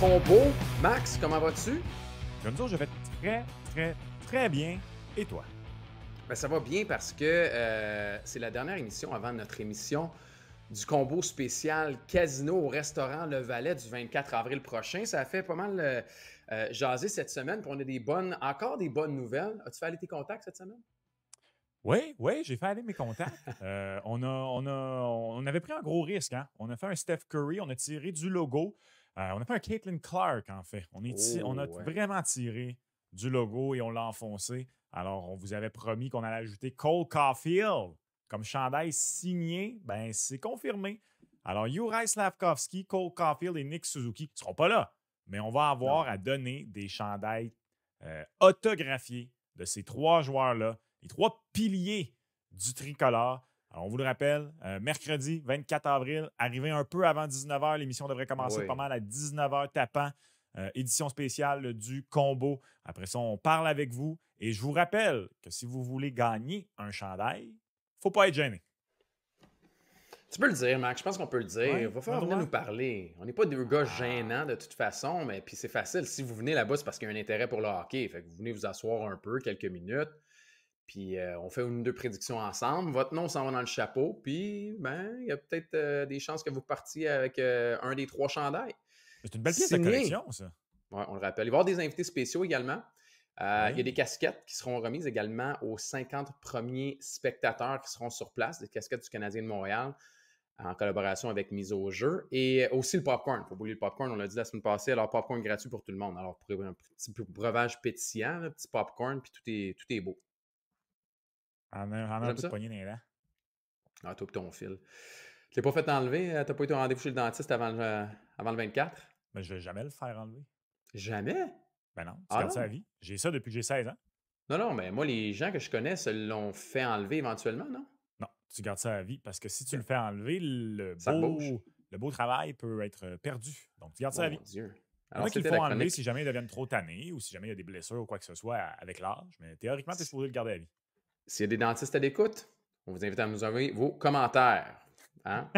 combo. Max, comment vas-tu? Gonzo, je vais très, très, très bien. Et toi? Ben, ça va bien parce que c'est la dernière émission avant notre émission du combo spécial Casino au restaurant Le Valet du 24 avril prochain. Ça a fait pas mal jaser cette semaine, puis on a encore des bonnes nouvelles. As-tu fait aller tes contacts cette semaine? Oui, oui, j'ai fait aller mes contacts. On avait pris un gros risque. Hein? On a fait un Steph Curry, on a tiré du logo. On a fait un Caitlin Clark, en fait. On a Oh, ouais. vraiment tiré du logo et on l'a enfoncé. Alors, on vous avait promis qu'on allait ajouter Cole Caulfield comme chandail signé. Ben, c'est confirmé. Alors, Juraj Slavkovski, Cole Caulfield et Nick Suzuki ne seront pas là. Mais on va avoir Non. à donner des chandails autographiés de ces trois joueurs-là, les trois piliers du tricolore. Alors, on vous le rappelle, mercredi 24 avril, arrivé un peu avant 19h, l'émission devrait commencer Oui. pas mal à 19h tapant. Édition spéciale du combo. Après ça, on parle avec vous. Et je vous rappelle que si vous voulez gagner un chandail, il ne faut pas être gêné. Tu peux le dire, Max. Je pense qu'on peut le dire. Il Oui, va on a le falloir venir droit. nous parler. On n'est pas deux gars Ah, gênants de toute façon, mais puis c'est facile. Si vous venez là-bas, c'est parce qu'il y a un intérêt pour le hockey. Fait que vous venez vous asseoir un peu, quelques minutes. Puis on fait une ou deux prédictions ensemble. Votre nom s'en va dans le chapeau. Puis, ben, il y a peut-être des chances que vous partiez avec un des trois chandails. c'est une belle pièce de Signé. collection, ça. Ouais, on le rappelle. Il va y avoir des invités spéciaux également. Il y a des Oui. casquettes qui seront remises également aux 50 premiers spectateurs qui seront sur place, des casquettes du Canadien de Montréal en collaboration avec Mise au jeu. Et aussi le popcorn. Il ne faut pas oublier le popcorn, on l'a dit la semaine passée. Alors, popcorn gratuit pour tout le monde. Alors, pour un petit breuvage pétillant, un petit popcorn, puis tout est beau. On a un J'aime peu de ça. poignée dans les dents. Ah, toi et ton fil. Tu l'as pas fait enlever? T'as pas été au rendez-vous chez le dentiste avant le 24? Mais je ne vais jamais le faire enlever. Jamais? Ben non, tu Ah gardes ça à non? vie. J'ai ça depuis que j'ai 16 ans. Non, non, mais moi, les gens que je connais se l'ont fait enlever éventuellement, non? Non, tu gardes ça à vie parce que si tu le OK. fais enlever, Ça rebouche. le beau travail peut être perdu. Donc, tu gardes ça à Mon vie. Dieu. Il y en Alors, a qui le c'était font la enlever si chronique. jamais ils deviennent trop tannés ou si jamais il y a des blessures ou quoi que ce soit avec l'âge. Mais théoriquement, tu es supposé le garder à vie. S'il y a des dentistes à l'écoute, on vous invite à nous envoyer vos commentaires. Hein?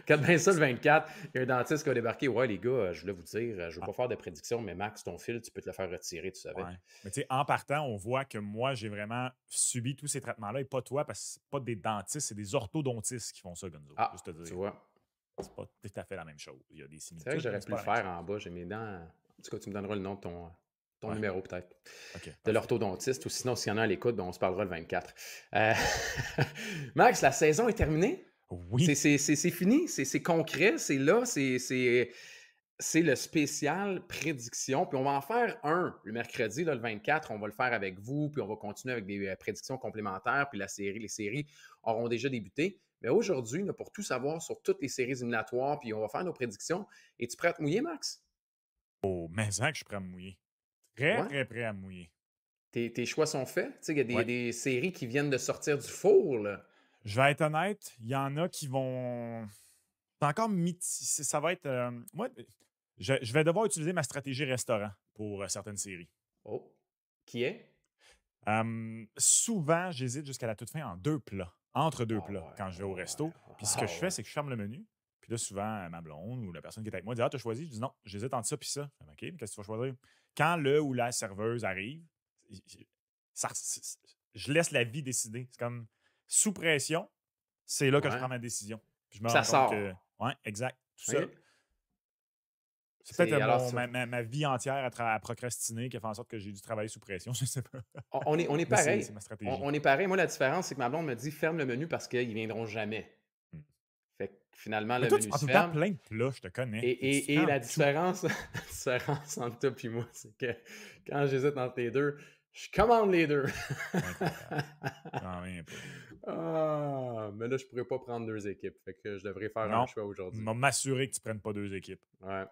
Regarde bien ça le 24. Il y a un dentiste qui a débarqué. Ouais, les gars, je voulais vous dire, je ne veux Ah, pas faire de prédiction, mais Max, ton fil, tu peux te le faire retirer, tu savais. ouais. Mais tu sais, en partant, on voit que moi, j'ai vraiment subi tous ces traitements-là et pas toi parce que c'est pas des dentistes, c'est des orthodontistes qui font ça, Gonzo. Juste te Ah, tu dire. vois. C'est pas tout à fait la même chose. Il y a des C'est vrai que similitudes, mais j'aurais c'est pu pas le la même faire chose. en bas. J'ai mes dents. En tout cas, tu me donneras le nom de ton Ouais. numéro, peut-être. OK, De parfait. l'orthodontiste, ou sinon, s'il y en a à l'écoute, ben, on se parlera le 24. Euh, Max, la saison est terminée. C'est Oui. fini, c'est concret, c'est là, c'est le spécial prédiction. Puis on va en faire un le mercredi, là, le 24. On va le faire avec vous, puis on va continuer avec des prédictions complémentaires. Puis les séries auront déjà débuté. Mais aujourd'hui, là, pour tout savoir sur toutes les séries éliminatoires, puis on va faire nos prédictions. Es-tu prêt à te mouiller, Max? Oh, mais ça que je suis prêt à me mouiller. Très, Ouais? très prêt à me mouiller. Tes choix sont faits? Tu sais, il y a Ouais. des séries qui viennent de sortir du four, là. Je vais être honnête, il y en a qui vont. C'est encore mitigé. Ça va être. Moi, je vais devoir utiliser ma stratégie restaurant pour certaines séries. Oh, qui est? Souvent, j'hésite jusqu'à la toute fin en deux plats, entre deux Ah plats, ouais, quand je vais au ah resto. ouais, Puis ce que ah je fais, ouais. c'est que je ferme le menu. Puis là, souvent, ma blonde ou la personne qui est avec moi dit: Ah, t'as choisi? Je dis non, j'hésite entre ça puis ça. Je fais, OK, mais qu'est-ce que tu vas choisir? Quand le ou la serveuse arrive, je laisse la vie décider. C'est comme sous pression, c'est là que je Ouais. prends ma décision. Puis je me Puis ça rends compte que, sort. ouais, exact, tout seul. OK? C'est peut-être Alors ça. ma vie entière à procrastiner qui a fait en sorte que j'ai dû travailler sous pression, je sais pas. On est Mais c'est pareil. ma On, stratégie. on est pareil. Moi, la différence, c'est que ma blonde me dit ferme le menu parce qu'ils viendront jamais. Hmm. Fait que finalement, Mais le toi, tu menu prends se tout le temps ferme. plein de plats, je te connais. Et, Fait que tu et, et prends la tout. différence, la différence entre toi et moi, c'est que quand j'hésite entre les deux, je commande les deux. Incroyable. J'en reviens pas. Ah, mais là, je pourrais pas prendre deux équipes. Fait que je devrais faire un Non, choix aujourd'hui. m'assurer que tu prennes pas deux équipes. Ouais.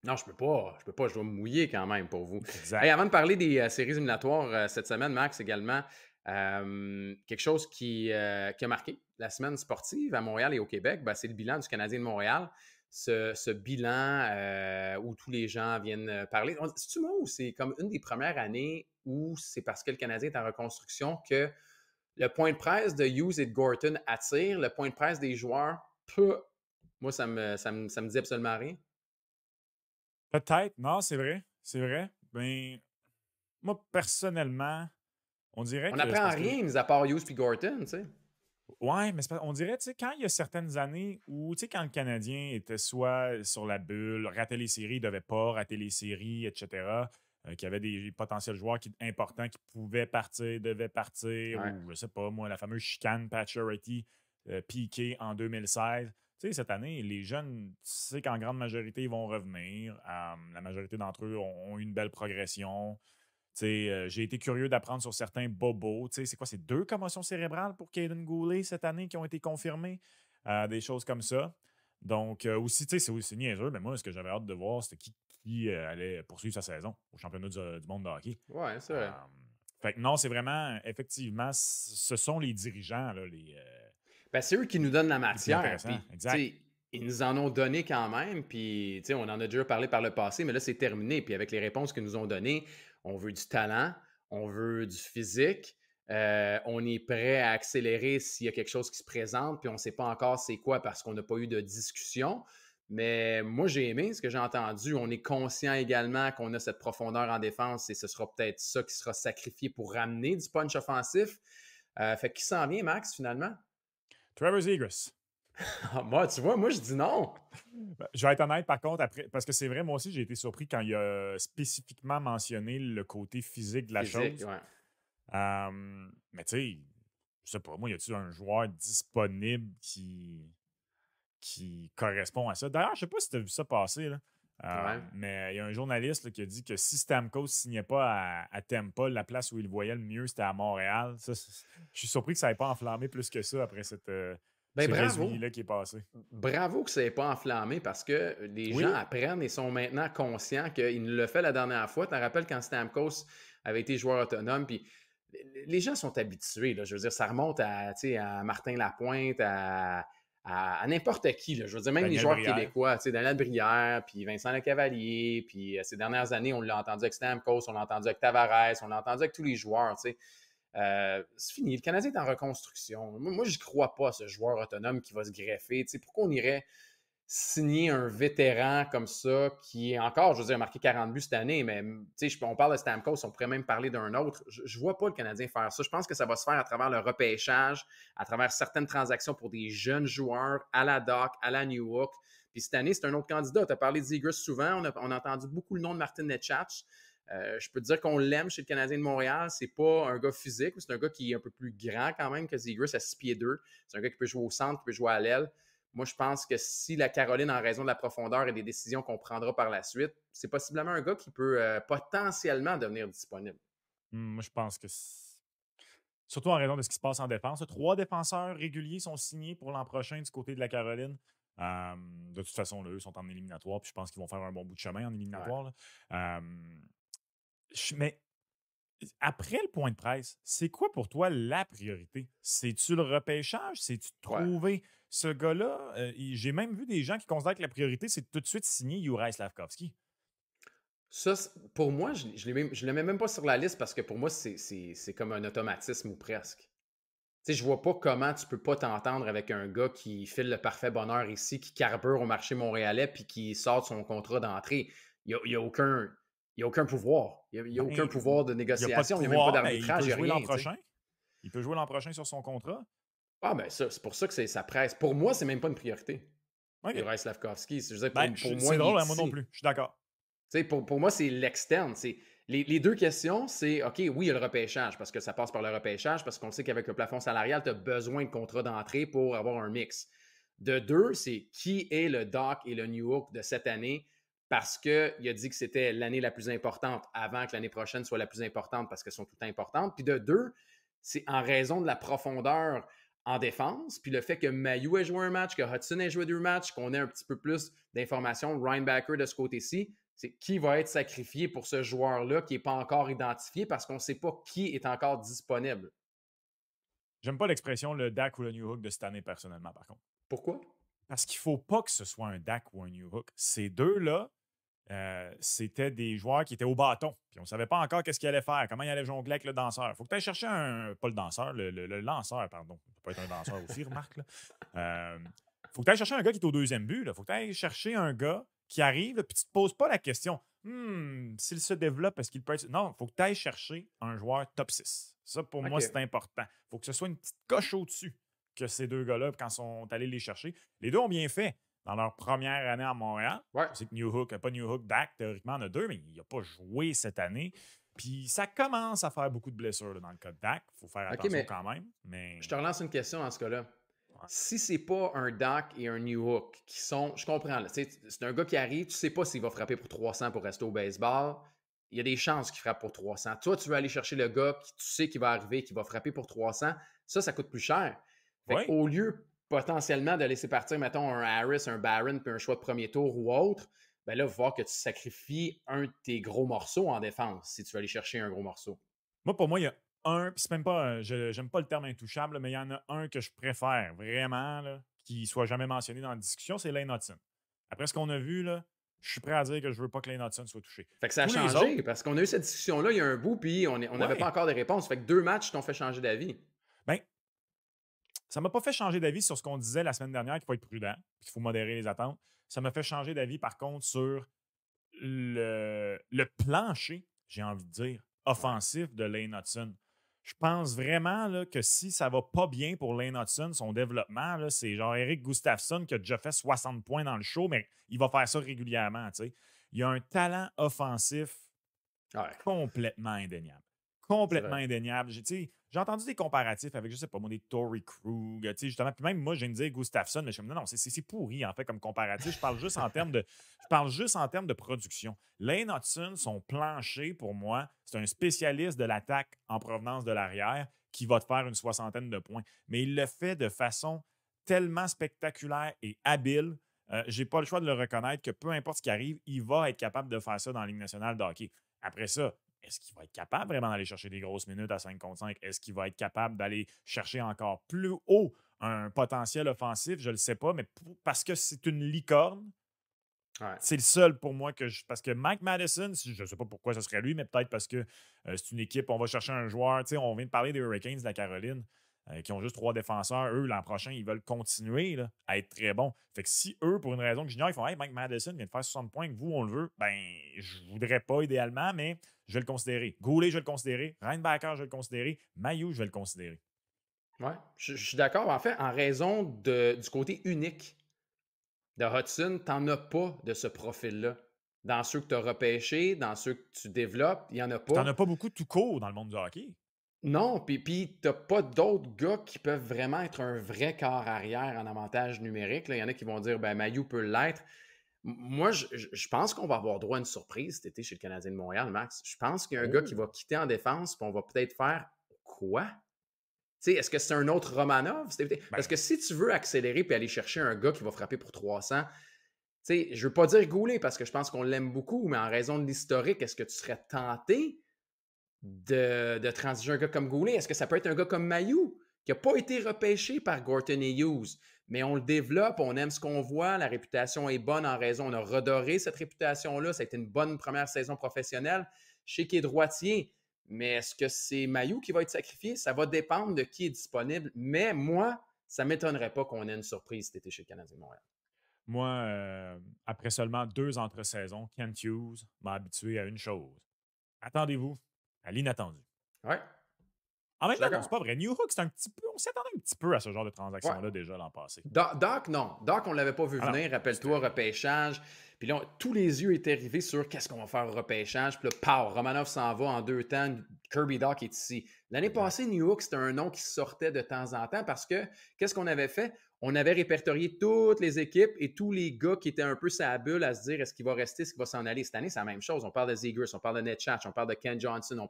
Non, je peux pas. Je peux pas. Je dois me mouiller quand même pour vous. Hey, Exact. avant de parler des séries éliminatoires cette semaine, Max, également, quelque chose qui a marqué la semaine sportive à Montréal et au Québec, ben, c'est le bilan du Canadien de Montréal. Ce bilan où tous les gens viennent parler. C'est-tu moi ou c'est comme une des premières années où c'est parce que le Canadien est en reconstruction que le point de presse de Hughes et de Gorton attire, le point de presse des joueurs, peu. Moi, ça me dit absolument rien. Peut-être. Non, c'est vrai. C'est vrai. Ben, moi, personnellement, on dirait On que c'est n'apprend parce que rien, mis à part Hughes puis Gorton, tu sais. ouais, mais on dirait, tu sais, quand il y a certaines années où, tu sais, quand le Canadien était soit sur la bulle, ratait les séries, il ne devait pas rater les séries, etc., qu'il y avait des potentiels joueurs importants qui pouvaient partir, devaient partir, Ouais. ou je sais pas, moi, la fameuse chicane Pacioretty, Piqué en 2016. Tu sais, cette année, les jeunes, tu sais qu'en grande majorité, ils vont revenir. La majorité d'entre eux ont eu une belle progression. J'ai été curieux d'apprendre sur certains bobos. C'est quoi, c'est 2 commotions cérébrales pour Caden Goulet cette année qui ont été confirmées? Des choses comme ça. Donc, aussi, c'est aussi niaiseux, mais moi, ce que j'avais hâte de voir, c'était qui allait poursuivre sa saison au championnat du monde de hockey. Ouais, c'est Euh, vrai. Fait que non, c'est vraiment, effectivement, ce sont les dirigeants, là, Ben, c'est eux qui nous donnent la les plus matière. intéressants. Puis, tu Exact. sais, ils nous en ont donné quand même. Puis, tu sais, on en a déjà parlé par le passé, mais là, c'est terminé. Puis, avec les réponses qu'ils nous ont données, on veut du talent, on veut du physique, on est prêt à accélérer s'il y a quelque chose qui se présente. Puis, on ne sait pas encore c'est quoi parce qu'on n'a pas eu de discussion. Mais moi, j'ai aimé ce que j'ai entendu. On est conscient également qu'on a cette profondeur en défense et ce sera peut-être ça qui sera sacrifié pour ramener du punch offensif. Fait qui s'en vient, Max, finalement? Trevor Zegras. Ah, moi, tu vois, moi, je dis non. Ben, je vais être honnête, par contre, après, parce que c'est vrai, moi aussi, j'ai été surpris quand il a spécifiquement mentionné le côté physique de la Physique, chose. ouais. Mais tu sais, je sais pas, moi, y a-t-il un joueur disponible qui correspond à ça? D'ailleurs, je sais pas si tu as vu ça passer, là. Ouais. Mais il y a un journaliste là, qui a dit que si Stamkos signait pas à Tampa, la place où il le voyait le mieux, c'était à Montréal. Je suis surpris que ça n'ait pas enflammé plus que ça après Ben ce bravo. résumé-là qui est passé. Bravo que ça n'ait pas enflammé parce que les gens Oui, apprennent et sont maintenant conscients qu'il nous l'a fait la dernière fois. Tu te rappelles quand Stamkos avait été joueur autonome, puis les gens sont habitués. Là, je veux dire, ça remonte à, tu sais, à Martin Lapointe, à n'importe qui. Là, je veux dire, même les Daniel joueurs Brière. québécois, tu sais, Daniel Brière, puis Vincent Lecavalier, puis ces dernières années, on l'a entendu avec Stamkos, on l'a entendu avec Tavares, on l'a entendu avec tous les joueurs. Tu sais. C'est fini. Le Canadien est en reconstruction. Moi je n'y crois pas, ce joueur autonome qui va se greffer. Tu sais, pourquoi on irait signer un vétéran comme ça qui est encore, je veux dire, marqué 40 buts cette année, mais on parle de Stamkos, on pourrait même parler d'un autre. Je ne vois pas le Canadien faire ça. Je pense que ça va se faire à travers le repêchage, à travers certaines transactions pour des jeunes joueurs à la Doc, à la New York. Puis cette année, c'est un autre candidat. Tu as parlé de Zegras souvent. On a entendu beaucoup le nom de Martin Necas. Je peux te dire qu'on l'aime chez le Canadien de Montréal. C'est pas un gars physique, c'est un gars qui est un peu plus grand quand même que Zegras à 6 pieds 2. C'est un gars qui peut jouer au centre, qui peut jouer à l'aile. Moi, je pense que si la Caroline, en raison de la profondeur et des décisions qu'on prendra par la suite, c'est possiblement un gars qui peut potentiellement devenir disponible. Moi, je pense que surtout en raison de ce qui se passe en défense. 3 défenseurs réguliers sont signés pour l'an prochain du côté de la Caroline. De toute façon, là, eux sont en éliminatoire, puis je pense qu'ils vont faire un bon bout de chemin en Ouais. éliminatoire. Mais après le point de presse, c'est quoi pour toi la priorité? C'est-tu le repêchage? C'est-tu de Ouais. trouver ce gars-là? J'ai même vu des gens qui considèrent que la priorité, c'est de tout de suite signer Juraj Slavkovski. Ça, pour moi, je ne le mets même pas sur la liste parce que pour moi, c'est comme un automatisme ou presque. Tu sais, je vois pas comment tu peux pas t'entendre avec un gars qui file le parfait bonheur ici, qui carbure au marché montréalais puis qui sort de son contrat d'entrée. Il y a aucun pouvoir. Il y a Ben, aucun pouvoir de il n'y a pas de négociation. Il n'y a même pas pouvoir, mais il d'arbitrage, peut il n'y a jouer l'an rien. Tu sais. prochain. Il peut jouer l'an prochain sur son contrat. Ah, ben ça, c'est pour ça que ça presse. Pour moi, c'est même pas une priorité. OK. Juraj Slavkovski. Je veux dire, Ben, pour moi, c'est il drôle, est hein, moi non ici. plus. Je suis d'accord. Tu sais, pour moi, c'est l'externe. Les deux questions, c'est OK, oui, il y a le repêchage, parce que ça passe par le repêchage, parce qu'on sait qu'avec le plafond salarial, tu as besoin de contrat d'entrée pour avoir un mix. De deux, c'est qui est le Doc et le New York de cette année, parce qu'il a dit que c'était l'année la plus importante avant que l'année prochaine soit la plus importante, parce qu'elles sont toutes importantes. Puis de deux, c'est en raison de la profondeur en défense, puis le fait que Mayu ait joué un match, que Hudson ait joué 2 matchs, qu'on ait un petit peu plus d'informations, Ryan Backer de ce côté-ci, c'est qui va être sacrifié pour ce joueur-là qui n'est pas encore identifié parce qu'on ne sait pas qui est encore disponible. J'aime pas l'expression le Dak ou le New Hook de cette année, personnellement, par contre. Pourquoi? Parce qu'il faut pas que ce soit un Dak ou un New Hook. Ces deux-là, c'était des joueurs qui étaient au bâton. Puis on ne savait pas encore qu'est-ce qu'il allait faire, comment il allait jongler avec le danseur. Il faut que tu ailles chercher pas le danseur, le lanceur, pardon. Ça peut être un danseur aussi, remarque. Il faut que tu ailles chercher un gars qui est au deuxième but. Il faut que tu ailles chercher un gars qui arrive, là, puis tu ne te poses pas la question, s'il se développe, est-ce qu'il peut être. Non, il faut que tu ailles chercher un joueur top 6. Ça, pour moi, c'est OK. important. Il faut que ce soit une petite coche au-dessus que ces deux gars-là, quand ils sont allés les chercher. Les deux ont bien fait dans leur première année à Montréal. Ouais. Je sais que New Hook, pas New Hook, Dak, théoriquement, en a deux, mais il n'a pas joué cette année. Puis ça commence à faire beaucoup de blessures là, dans le cas de Dak. Il faut faire OK, attention mais quand même. Mais je te relance une question dans ce cas-là. ouais. Si c'est pas un Dak et un New Hook qui sont. Je comprends, là, c'est un gars qui arrive, tu sais pas s'il va frapper pour 300 pour rester au baseball. Il y a des chances qu'il frappe pour 300. Toi, tu veux aller chercher le gars qui tu sais qu'il va arriver, qui va frapper pour 300. Ça coûte plus cher. Fait Oui. qu'au lieu potentiellement de laisser partir, mettons, un Harris, un Barron, puis un choix de premier tour ou autre, ben là, il va falloir que tu sacrifies un de tes gros morceaux en défense si tu veux aller chercher un gros morceau. Moi, pour moi, il y a un, puis c'est même pas, j'aime pas le terme intouchable, là, mais il y en a un que je préfère vraiment, là, qui soit jamais mentionné dans la discussion, c'est Lane Hudson. Après ce qu'on a vu, là, je suis prêt à dire que je veux pas que Lane Hudson soit touché. Fait que ça a Tous les changé autres, parce qu'on a eu cette discussion-là il y a un bout, puis on n'avait pas ouais, encore de réponses. Fait que 2 matchs t'ont fait changer d'avis. ben, ça m'a pas fait changer d'avis sur ce qu'on disait la semaine dernière, qu'il faut être prudent, puis qu'il faut modérer les attentes. Ça m'a fait changer d'avis, par contre, sur le plancher, j'ai envie de dire, Ouais. offensif de Lane Hudson. Je pense vraiment là, que si ça va pas bien pour Lane Hudson, son développement, là, c'est genre Eric Gustafsson qui a déjà fait 60 points dans le show, mais il va faire ça régulièrement. Tu sais. Il a un talent offensif Ouais, complètement indéniable. c'est Complètement vrai. indéniable. J'ai entendu des comparatifs avec, je sais pas moi, des Tory Krug, tu sais, justement. Puis même moi, je viens de dire Gustafsson, mais je me dis, non, c'est pourri, en fait, comme comparatif. Je parle juste en termes de production. Lane Hudson, son plancher, pour moi, c'est un spécialiste de l'attaque en provenance de l'arrière qui va te faire une soixantaine de points. Mais il le fait de façon tellement spectaculaire et habile. J'ai pas le choix de le reconnaître que peu importe ce qui arrive, il va être capable de faire ça dans la Ligue nationale de hockey. Après ça, est-ce qu'il va être capable vraiment d'aller chercher des grosses minutes à 5 contre 5? Est-ce qu'il va être capable d'aller chercher encore plus haut un potentiel offensif? Je ne le sais pas, mais parce que c'est une licorne, Ouais. c'est le seul pour moi parce que Mike Madison, je ne sais pas pourquoi ce serait lui, mais peut-être parce que c'est une équipe, on va chercher un joueur. Tu sais, on vient de parler des Hurricanes de la Caroline. Qui ont juste 3 défenseurs, eux, l'an prochain, ils veulent continuer là, à être très bons. Fait que si eux, pour une raison que j'ignore, ils font Hey, Mike Madison vient de faire 60 points, que vous, on le veut, ben, je voudrais pas idéalement, mais je vais le considérer. Goulet, je vais le considérer. Reinbacker, je vais le considérer. Mailloux, je vais le considérer. Ouais. Je suis d'accord. En fait, en raison du côté unique de Hudson, t'en as pas de ce profil-là. Dans ceux que tu as repêchés, dans ceux que tu développes, il n'y en a Puis t'en pas. as pas beaucoup tout court dans le monde du hockey. Non, puis t'as pas d'autres gars qui peuvent vraiment être un vrai corps arrière en avantage numérique. Là. Il y en a qui vont dire, ben Mailloux peut l'être. Moi, je pense qu'on va avoir droit à une surprise cet été chez le Canadien de Montréal, Max. Je pense qu'il y a un gars qui Oh! va quitter en défense, puis on va peut-être faire quoi? Tu sais, est-ce que c'est un autre Romanov? Parce Ben, que si tu veux accélérer puis aller chercher un gars qui va frapper pour 300, tu sais, je veux pas dire Goulet parce que je pense qu'on l'aime beaucoup, mais en raison de l'historique, est-ce que tu serais tenté de transiger un gars comme Goulet? Est-ce que ça peut être un gars comme Mailloux, qui n'a pas été repêché par Gorton et Hughes, mais on le développe, on aime ce qu'on voit, la réputation est bonne en raison, on a redoré cette réputation-là, ça a été une bonne première saison professionnelle. Je sais qu'il est droitier, mais est-ce que c'est Mailloux qui va être sacrifié? Ça va dépendre de qui est disponible, mais moi, ça ne m'étonnerait pas qu'on ait une surprise cet été chez le Canadien de Montréal. moi, après seulement 2 entre-saisons, Kent Hughes m'a habitué à une chose. Attendez-vous à l'inattendu. Ouais, En je même suis temps, non, d'accord. c'est pas vrai. New Hook, c'est un petit peu. On s'y attendait un petit peu à ce genre de Ouais, transaction-là déjà l'an passé. Doc, non. Doc, on ne l'avait pas vu Ah non, venir. Rappelle-toi, c'était. repêchage. Puis là, tous les yeux étaient rivés sur qu'est-ce qu'on va faire au repêchage. Puis là, pow, Romanov s'en va en 2 temps. Kirby Doc est ici. L'année Exact. passée, New Hook, c'était un nom qui sortait de temps en temps parce que qu'est-ce qu'on avait fait? On avait répertorié toutes les équipes et tous les gars qui étaient un peu sa bulle à se dire est-ce qu'il va rester, est-ce qu'il va s'en aller. Cette année, c'est la même chose. On parle de Zegers, on parle de Ned Chatch, on parle de Ken Johnson.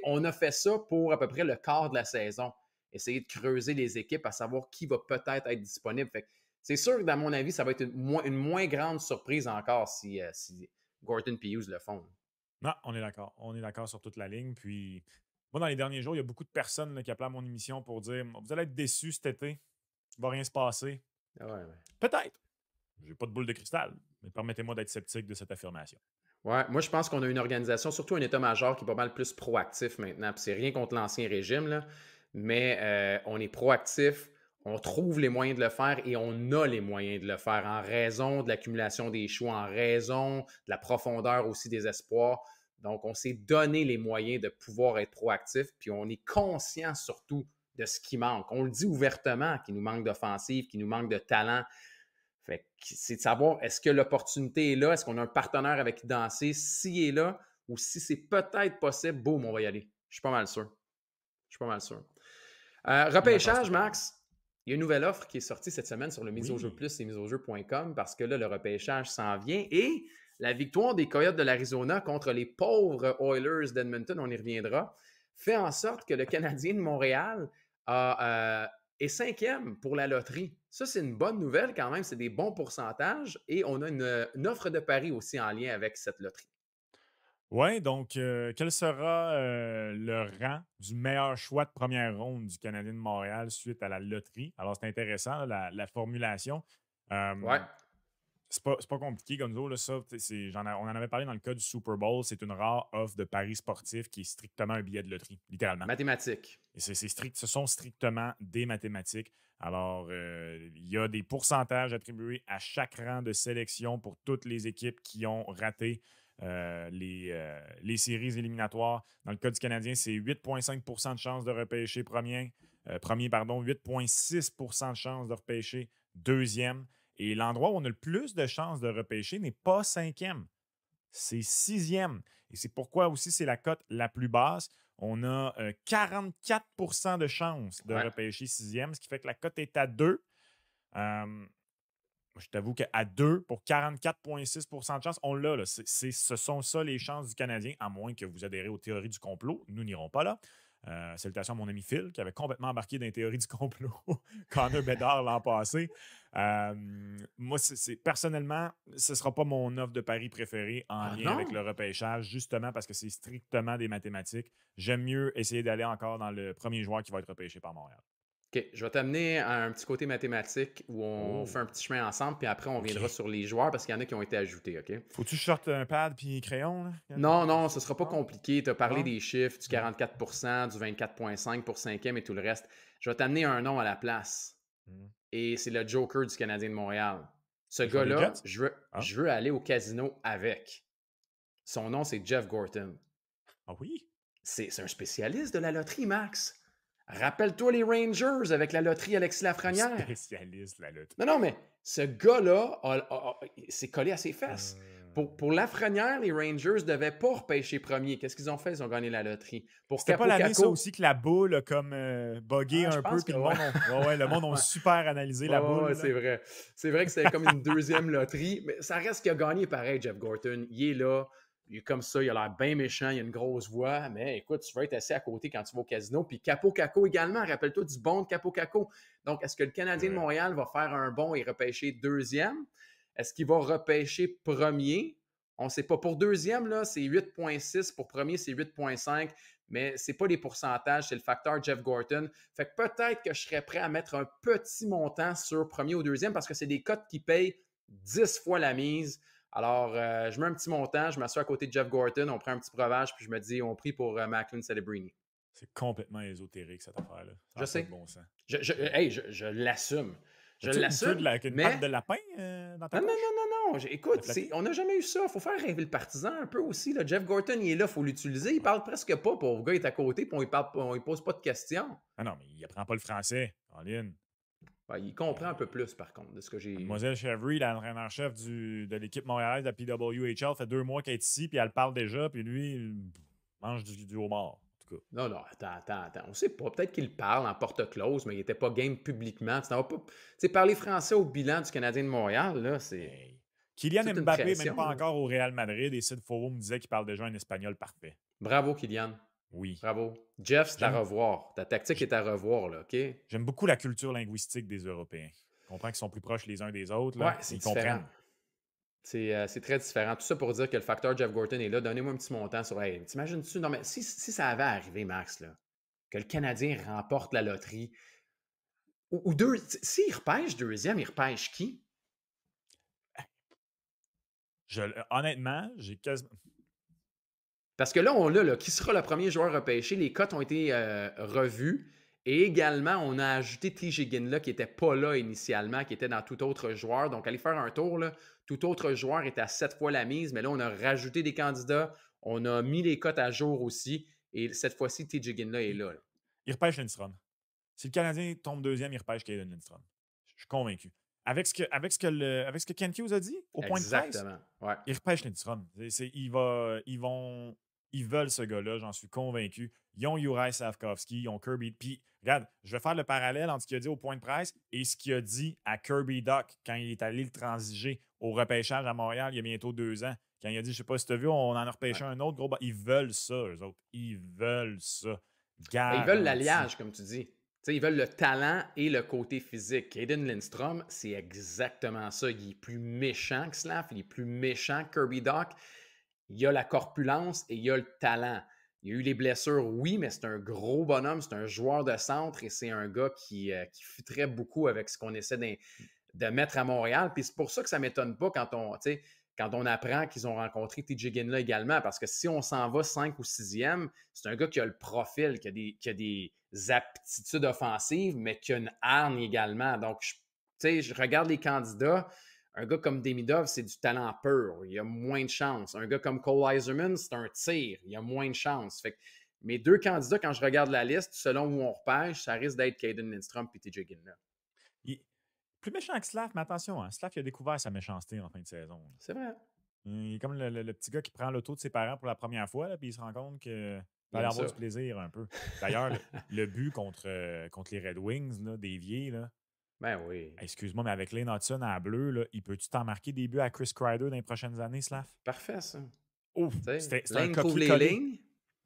On a fait ça pour à peu près le quart de la saison. Essayer de creuser les équipes à savoir qui va peut-être être disponible. Fait que c'est sûr que, dans mon avis, ça va être une moins grande surprise encore si Gorton et Hughes le font. Non, on est d'accord. On est d'accord sur toute la ligne. Puis, moi, dans les derniers jours, il y a beaucoup de personnes là, qui appellent à mon émission pour dire Vous allez être déçus cet été. Il ne va rien se passer. Ouais, ouais. Peut-être. Je n'ai pas de boule de cristal, mais permettez-moi d'être sceptique de cette affirmation. Ouais, moi, je pense qu'on a une organisation, surtout un état-major qui est pas mal plus proactif maintenant. Puis c'est rien contre l'ancien régime, là, mais on est proactif. on trouve les moyens de le faire et on a les moyens de le faire en raison de l'accumulation des choix, en raison de la profondeur aussi des espoirs. Donc, on s'est donné les moyens de pouvoir être proactif, puis on est conscient surtout de ce qui manque. On le dit ouvertement qu'il nous manque d'offensive, qu'il nous manque de talent. Fait que c'est de savoir, est-ce que l'opportunité est là? Est-ce qu'on a un partenaire avec qui danser? S'il est là ou si c'est peut-être possible, boum, on va y aller. Je suis pas mal sûr. Je suis pas mal sûr. Repêchage, Max. Il y a une nouvelle offre qui est sortie cette semaine sur le Mise au jeu plus et miseaujeu.com parce que là, le repêchage s'en vient et la victoire des Coyotes de l'Arizona contre les pauvres Oilers d'Edmonton, on y reviendra, fait en sorte que le Canadien de Montréal est 5e pour la loterie. Ça, c'est une bonne nouvelle quand même. C'est des bons pourcentages et on a une offre de pari aussi en lien avec cette loterie. Oui, donc quel sera le rang du meilleur choix de première ronde du Canadien de Montréal suite à la loterie? Alors, c'est intéressant, la formulation. Ouais. C'est pas compliqué comme ça. Là, ça on en avait parlé dans le cas du Super Bowl. C'est une rare offre de paris sportif qui est strictement un billet de loterie, littéralement. Mathématiques. Et ce sont strictement des mathématiques. Alors, il y a des pourcentages attribués à chaque rang de sélection pour toutes les équipes qui ont raté les séries éliminatoires. Dans le cas du Canadien, c'est 8,5 de chances de repêcher premier, 8,6 de chances de repêcher deuxième. Et l'endroit où on a le plus de chances de repêcher n'est pas 5e, c'est 6e. Et c'est pourquoi aussi c'est la cote la plus basse. On a 44 de chances de repêcher 6e, ce qui fait que la cote est à 2. Je t'avoue qu'à 2 pour 44,6 de chance, on l'a. Là. Ce sont ça les chances du Canadien, à moins que vous adhérez aux théories du complot. Nous n'irons pas là. Salutations à mon ami Phil, qui avait complètement embarqué dans les théories du complot Connor Bedard l'an passé. Moi, personnellement, ce ne sera pas mon offre de pari préférée en lien avec le repêchage, justement parce que c'est strictement des mathématiques. J'aime mieux essayer d'aller encore dans le premier joueur qui va être repêché par Montréal. OK, je vais t'amener à un petit côté mathématique où on fait un petit chemin ensemble, puis après, on viendra sur les joueurs parce qu'il y en a qui ont été ajoutés, OK? Faut-tu que je sorte un pad puis crayon? Là? Non, ce ne sera pas compliqué. Tu as parlé des chiffres, du 44 du 24,5 pour 5e et tout le reste. Je vais t'amener un nom à la place. Et c'est le Joker du Canadien de Montréal. Ce gars-là, je veux aller au casino avec. Son nom, c'est Jeff Gorton. Ah oui? C'est un spécialiste de la loterie, Max. Rappelle-toi les Rangers avec la loterie Alexis Lafrenière. Spécialiste de la loterie. Non, mais ce gars-là s'est collé à ses fesses. Pour Lafrenière, les Rangers ne devaient pas repêcher premier. Qu'est-ce qu'ils ont fait? Ils ont gagné la loterie. C'était pas l'année, ça aussi, que la boule a comme buggé un peu. Que le monde a super analysé la boule. C'est vrai. C'est vrai que c'était comme une deuxième loterie. Mais ça reste qu'il a gagné pareil, Jeff Gorton. Il est là. Il est comme ça, il a l'air bien méchant, il a une grosse voix, mais écoute, tu vas être assis à côté quand tu vas au casino. Puis Capo Caco également, rappelle-toi du bon de Capo Caco. Donc, est-ce que le Canadien de Montréal va faire un bon et repêcher deuxième? Est-ce qu'il va repêcher premier? On ne sait pas. Pour deuxième, là, c'est 8,6. Pour premier, c'est 8,5. Mais ce n'est pas les pourcentages, c'est le facteur Jeff Gorton. Fait que peut-être que je serais prêt à mettre un petit montant sur premier ou deuxième parce que c'est des cotes qui payent 10 fois la mise. Alors, je mets un petit montant, je m'assois à côté de Jeff Gorton, on prend un petit breuvage, puis je me dis, on prie pour Macklin Celebrini. C'est complètement ésotérique, cette affaire-là. Je sais. Bon sens. Je l'assume. Je l'assume. Une patte de lapin dans ta poche? Non. Écoute, on n'a jamais eu ça. Il faut faire rêver le partisan un peu aussi. Là. Jeff Gorton, il est là, il faut l'utiliser. Il parle presque pas. Pauvre gars, il est à côté, puis on ne pose pas de questions. Ah non, mais il apprend pas le français en ligne. Ouais, il comprend un peu plus, par contre, de ce que j'ai... Mademoiselle Chevry, l'entraîneur-chef de l'équipe montréalaise de la PWHL, fait 2 mois qu'elle est ici, puis elle parle déjà, puis lui, il mange du homard, en tout cas. Non, attends. On sait pas. Peut-être qu'il parle en porte-close, mais il n'était pas game publiquement. Tu sais, parler français au bilan du Canadien de Montréal, là, c'est... Kylian Mbappé n'est même pas encore au Real Madrid, et Sid Forum me disait qu'il parle déjà un espagnol parfait. Bravo, Kylian. Oui. Bravo. Jeff, c'est à revoir. Ta tactique est à revoir, là, OK? J'aime beaucoup la culture linguistique des Européens. Je comprends qu'ils sont plus proches les uns des autres. Là. Ouais, c'est différent. C'est très différent. Tout ça pour dire que le facteur Jeff Gorton est là. Donnez-moi un petit montant sur... Hey, t'imagines-tu? Non, mais si ça avait arrivé, Max, là, que le Canadien remporte la loterie, ou deux... S'il repêche deuxième, il repêche qui? Honnêtement, j'ai quasiment... Parce que là, on l'a, qui sera le premier joueur repêché? Les cotes ont été revues Et également, on a ajouté T.J. Ginla qui n'était pas là initialement, qui était dans tout autre joueur. Donc, allez faire un tour, là. Tout autre joueur est à 7 fois la mise, mais là, on a rajouté des candidats. On a mis les cotes à jour aussi. Et cette fois-ci, T.J. Ginla est là. Il repêche Lindstrom. Si le Canadien tombe deuxième, il repêche Caden Lindstrom. Je suis convaincu. Avec ce que Ken Hughes a dit au point de presse, Exactement. Ouais. il repêche Lindstrom. Ils veulent ce gars-là, j'en suis convaincu. Ils ont Juraj Slavkovsky, ils ont Kirby. Puis, regarde, je vais faire le parallèle entre ce qu'il a dit au point de presse et ce qu'il a dit à Kirby Doc quand il est allé le transiger au repêchage à Montréal il y a bientôt 2 ans. Quand il a dit, je sais pas si tu as vu, on en a repêché un autre gros. Ils veulent ça, eux autres. Ils veulent ça. Ils veulent Garanti. l'alliage, comme tu dis. Ils veulent le talent et le côté physique. Caden Lindstrom, c'est exactement ça. Il est plus méchant que Slav, il est plus méchant que Kirby Doc. Il a la corpulence et il a le talent. Il a eu les blessures, oui, mais c'est un gros bonhomme, c'est un joueur de centre et c'est un gars qui fitterait beaucoup avec ce qu'on essaie de mettre à Montréal. Puis c'est pour ça que ça ne m'étonne pas quand on apprend qu'ils ont rencontré TJ Ginla également, parce que si on s'en va 5 ou 6e, c'est un gars qui a le profil, qui a des aptitudes offensives, mais qui a une hargne également. Donc, je regarde les candidats. Un gars comme Demidov, c'est du talent pur. Il a moins de chance. Un gars comme Cole Eiserman, c'est un tir. Il a moins de chance. Fait que mes deux candidats, quand je regarde la liste, selon où on repêche, ça risque d'être Caden Lindstrom et TJ Ginla. Plus méchant que Slav, mais attention, hein, Slav il a découvert sa méchanceté en fin de saison. C'est vrai. Il est comme le petit gars qui prend l'auto de ses parents pour la première fois, là, puis il se rend compte qu'il va aller avoir du plaisir un peu. D'ailleurs, le but contre les Red Wings, là, dévié, là. Ben oui. Excuse-moi, mais avec Lane Hudson à bleu, là, il peut-tu t'en marquer des buts à Chris Kreider dans les prochaines années, Slav? Parfait, ça. Ouf! C'est un Lane trouve les copier-coller. lignes.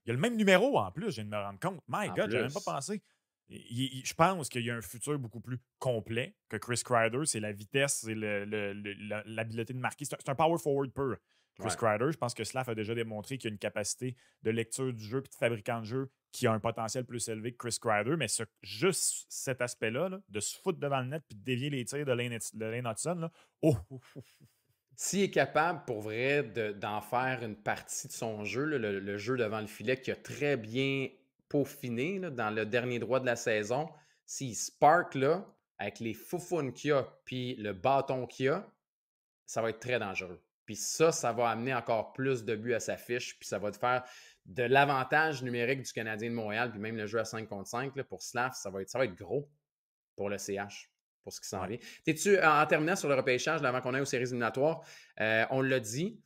Il a le même numéro en plus, je viens de me rendre compte. My En God, j'avais même plus. pas pensé. Je pense qu'il y a un futur beaucoup plus complet que Chris Kreider. C'est la vitesse, c'est l'habileté de marquer. C'est un power forward pur. Chris Kreider, je pense que Slav a déjà démontré qu'il a une capacité de lecture du jeu et de fabricant de jeu qui a un potentiel plus élevé que Chris Kreider. Mais juste cet aspect-là, là, de se foutre devant le net et de dévier les tirs de Lane Hudson, là, S'il est capable, pour vrai, d'en faire une partie de son jeu, là, le jeu devant le filet qui a très bien peaufiné là, dans le dernier droit de la saison, s'il spark là, avec les foufounes qu'il a puis le bâton qu'il a, ça va être très dangereux. Puis ça va amener encore plus de buts à sa fiche, puis ça va te faire de l'avantage numérique du Canadien de Montréal, puis même le jeu à 5 contre 5 là, pour Slav, ça va être gros pour le CH, pour ce qui s'en vient. T'es-tu, en terminant sur le repêchage, avant qu'on aille aux séries éliminatoires, on l'a dit,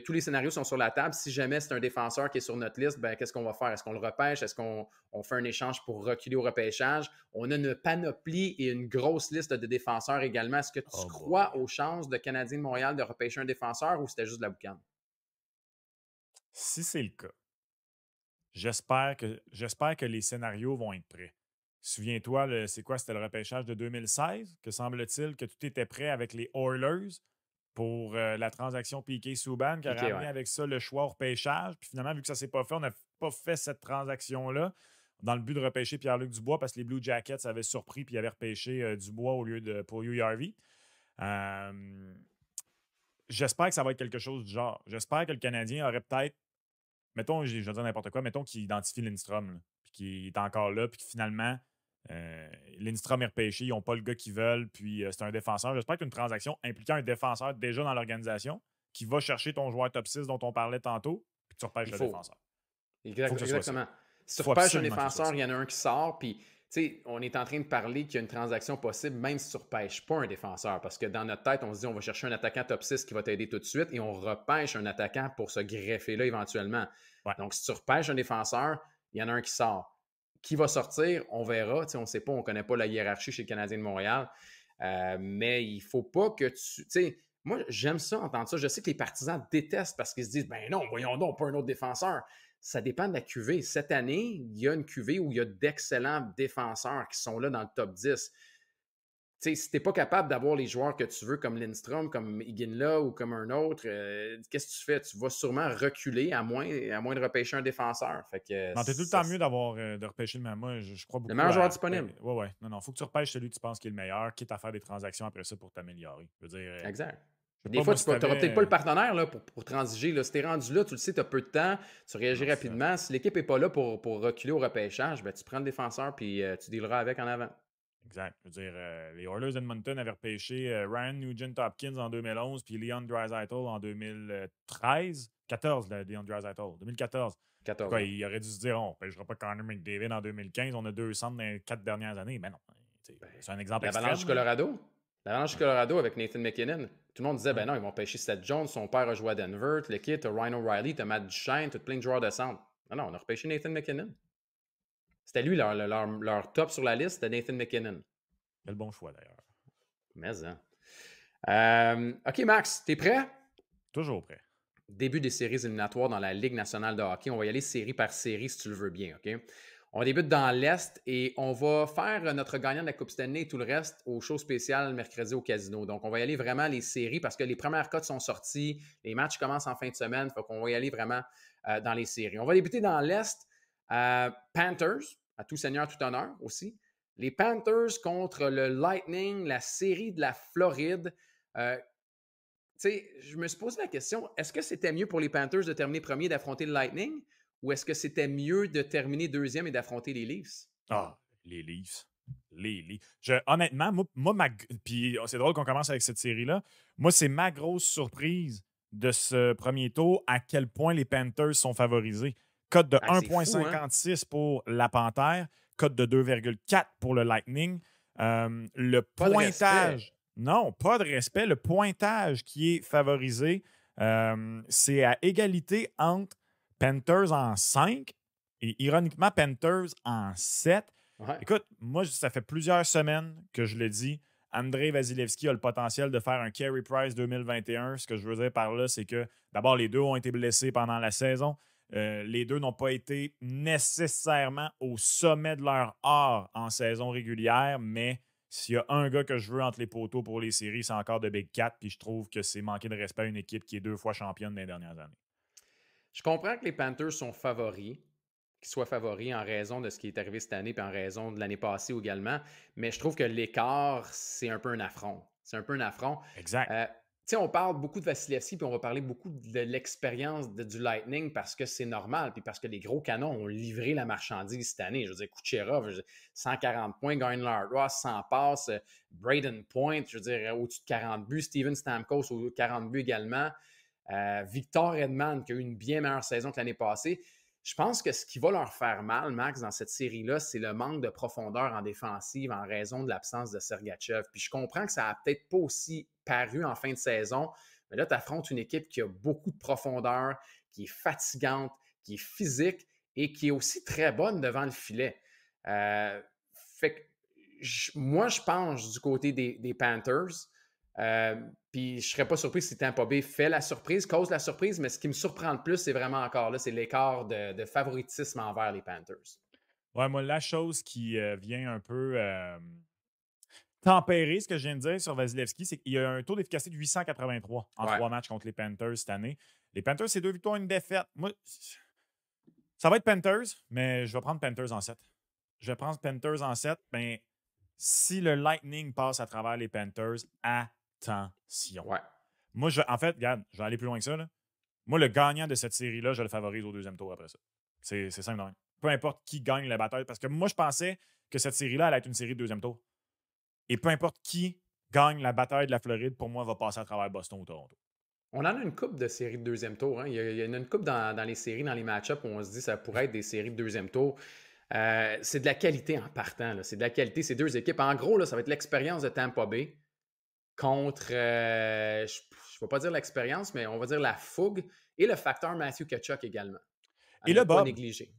tous les scénarios sont sur la table. Si jamais c'est un défenseur qui est sur notre liste, ben, qu'est-ce qu'on va faire? Est-ce qu'on le repêche? Est-ce qu'on fait un échange pour reculer au repêchage? On a une panoplie et une grosse liste de défenseurs également. Est-ce que tu crois aux chances de Canadiens de Montréal de repêcher un défenseur ou c'était juste de la boucane? Si c'est le cas, j'espère que les scénarios vont être prêts. Souviens-toi, c'est quoi? C'était le repêchage de 2016, que semble-t-il que tout était prêt avec les Oilers pour la transaction Piquet-Souban, qui a ramené avec ça le choix au repêchage. Puis finalement, vu que ça ne s'est pas fait, on n'a pas fait cette transaction-là dans le but de repêcher Pierre-Luc Dubois parce que les Blue Jackets avaient surpris puis avaient repêché Dubois au lieu de pour URV. J'espère que ça va être quelque chose du genre. J'espère que le Canadien aurait peut-être, mettons, je vais dire n'importe quoi, mettons qu'il identifie Lindstrom, puis qu'il est encore là, puis que finalement, Lindstrom est repêché, ils n'ont pas le gars qu'ils veulent, puis c'est un défenseur. J'espère qu'une transaction impliquant un défenseur déjà dans l'organisation qui va chercher ton joueur top 6 dont on parlait tantôt, puis tu repêches le défenseur. Exactement. Si tu repêches un défenseur, il y en a un qui sort, puis on est en train de parler qu'il y a une transaction possible, même si tu ne repêches pas un défenseur, parce que dans notre tête, on se dit on va chercher un attaquant top 6 qui va t'aider tout de suite, et on repêche un attaquant pour se greffer là éventuellement. Ouais. Donc, si tu repêches un défenseur, il y en a un qui sort. Qui va sortir, on verra. On ne sait pas, on ne connaît pas la hiérarchie chez le Canadien de Montréal. Mais il ne faut pas que tu. Moi, j'aime ça, entendre ça. Je sais que les partisans détestent parce qu'ils se disent ben non, voyons donc, pas un autre défenseur. Ça dépend de la QV. Cette année, il y a une QV où il y a d'excellents défenseurs qui sont là dans le top 10. Si tu n'es pas capable d'avoir les joueurs que tu veux, comme Lindstrom, comme Iginla ou comme un autre, qu'est-ce que tu fais? Tu vas sûrement reculer à moins de repêcher un défenseur. Fait que, non, t'es tout le temps mieux de repêcher le même. Moi, je crois beaucoup. Le meilleur joueur disponible. Ouais. Non, faut que tu repêches celui que tu penses qui est le meilleur, quitte à faire des transactions après ça pour t'améliorer. Je veux dire, exact. Des pas fois, moi tu si n'auras peut-être pas le t'avais. partenaire là, pour transiger. Là. Si tu es rendu là, tu le sais, tu as peu de temps, tu réagis Non, c'est ça. rapidement. Si l'équipe n'est pas là pour reculer au repêchage, ben, tu prends le défenseur puis tu dealeras avec en avant. Exact. Je veux dire, les Oilers d'Edmonton avaient repêché Ryan Nugent-Hopkins en 2011 puis Leon Draisaitl en 2013. 14, Leon Draisaitl. 2014. En tout 14 cas, ans. il aurait dû se dire, on ne pêchera pas Connor McDavid en 2015. On a 2 centres dans les 4 dernières années. Mais non. C'est un exemple L'Avalanche du extrême, là. Colorado. L'Avalanche du Ouais. Colorado avec Nathan McKinnon. Tout le monde disait, ben Ouais. non, ils vont pêcher Seth Jones. Son père a joué à Denver. Le kit, t'as Ryan O'Reilly, t'as Matt Duchene, t'as plein de joueurs de centre. Non, non, on a repêché Nathan McKinnon. C'était lui leur top sur la liste, c'était Nathan McKinnon. Quel bon choix, d'ailleurs. Mais, hein. OK, Max, t'es prêt? Toujours prêt. Début des séries éliminatoires dans la Ligue nationale de hockey. On va y aller série par série si tu le veux bien, OK? On débute dans l'Est et on va faire notre gagnant de la Coupe Stanley et tout le reste au show spécial mercredi au casino. Donc, on va y aller vraiment les séries parce que les premières cotes sont sorties, les matchs commencent en fin de semaine, donc on va y aller vraiment dans les séries. On va débuter dans l'Est. Panthers, à tout seigneur, tout honneur aussi. Les Panthers contre le Lightning, la série de la Floride. Tu sais, je me suis posé la question, est-ce que c'était mieux pour les Panthers de terminer premier et d'affronter le Lightning ou est-ce que c'était mieux de terminer deuxième et d'affronter les Leafs? Ah, les Leafs. Les Leafs. Honnêtement, puis c'est drôle qu'on commence avec cette série-là. Moi, c'est ma grosse surprise de ce premier tour à quel point les Panthers sont favorisés. Cote de Ah, c'est fou, hein? 1,56 pour la Panthère, cote de 2,4 pour le Lightning. Le Pas de respect. pointage, non, pas de respect. Le pointage qui est favorisé, c'est à égalité entre Panthers en 5 et ironiquement Panthers en 7. Ouais. Écoute, moi, ça fait plusieurs semaines que je le dis. Andrei Vasilevski a le potentiel de faire un Carey Price 2021. Ce que je veux dire par là, c'est que d'abord, les deux ont été blessés pendant la saison. Les deux n'ont pas été nécessairement au sommet de leur art en saison régulière, mais s'il y a un gars que je veux entre les poteaux pour les séries, c'est encore de Big Cat, puis je trouve que c'est manquer de respect à une équipe qui est 2 fois championne dans les dernières années. Je comprends que les Panthers sont favoris, qu'ils soient favoris en raison de ce qui est arrivé cette année et en raison de l'année passée également, mais je trouve que l'écart, c'est un peu un affront. C'est un peu un affront. Exact. Tu sais, on parle beaucoup de Vasilevski puis on va parler beaucoup de l'expérience du Lightning parce que c'est normal puis parce que les gros canons ont livré la marchandise cette année. Je veux dire, Kucherov, 140 points, Garland Ross, 100 passes, Braden Point, je veux dire, au-dessus de 40 buts, Steven Stamkos, au 40 buts également. Victor Edman, qui a eu une bien meilleure saison que l'année passée. Je pense que ce qui va leur faire mal, Max, dans cette série-là, c'est le manque de profondeur en défensive en raison de l'absence de Sergachev. Puis je comprends que ça n'a peut-être pas aussi paru en fin de saison, mais là, tu affrontes une équipe qui a beaucoup de profondeur, qui est fatigante, qui est physique et qui est aussi très bonne devant le filet. Fait que moi, je penche du côté des Panthers. Puis je ne serais pas surpris si Tampa Bay fait la surprise, cause la surprise, mais ce qui me surprend le plus, c'est vraiment encore là, c'est l'écart de favoritisme envers les Panthers. Ouais, moi, la chose qui vient un peu tempérer ce que je viens de dire sur Vasilevski, c'est qu'il y a un taux d'efficacité de 883 en Ouais. 3 matchs contre les Panthers cette année. Les Panthers, c'est 2 victoires, une défaite. Moi, ça va être Panthers, mais je vais prendre Panthers en 7. Je vais prendre Panthers en 7. Ben, si le Lightning passe à travers les Panthers, attention. Ouais. Moi, en fait, regarde, je vais aller plus loin que ça. Là. Moi, le gagnant de cette série-là, je le favorise au deuxième tour après ça. C'est simple. Non? Peu importe qui gagne la bataille. Parce que moi, je pensais que cette série-là allait être une série de deuxième tour. Et peu importe qui gagne la bataille de la Floride, pour moi, va passer à travers Boston ou Toronto. On en a une coupe de séries de deuxième tour. Hein. Il y en a une coupe dans les séries, dans les match-ups où on se dit que ça pourrait être des séries de deuxième tour. C'est de la qualité en partant. Là. C'est de la qualité, ces deux équipes. En gros, là, ça va être l'expérience de Tampa Bay contre, je ne vais pas dire l'expérience, mais on va dire la fougue et le facteur Matthew Tkachuk également. Et le pas Bob. négliger.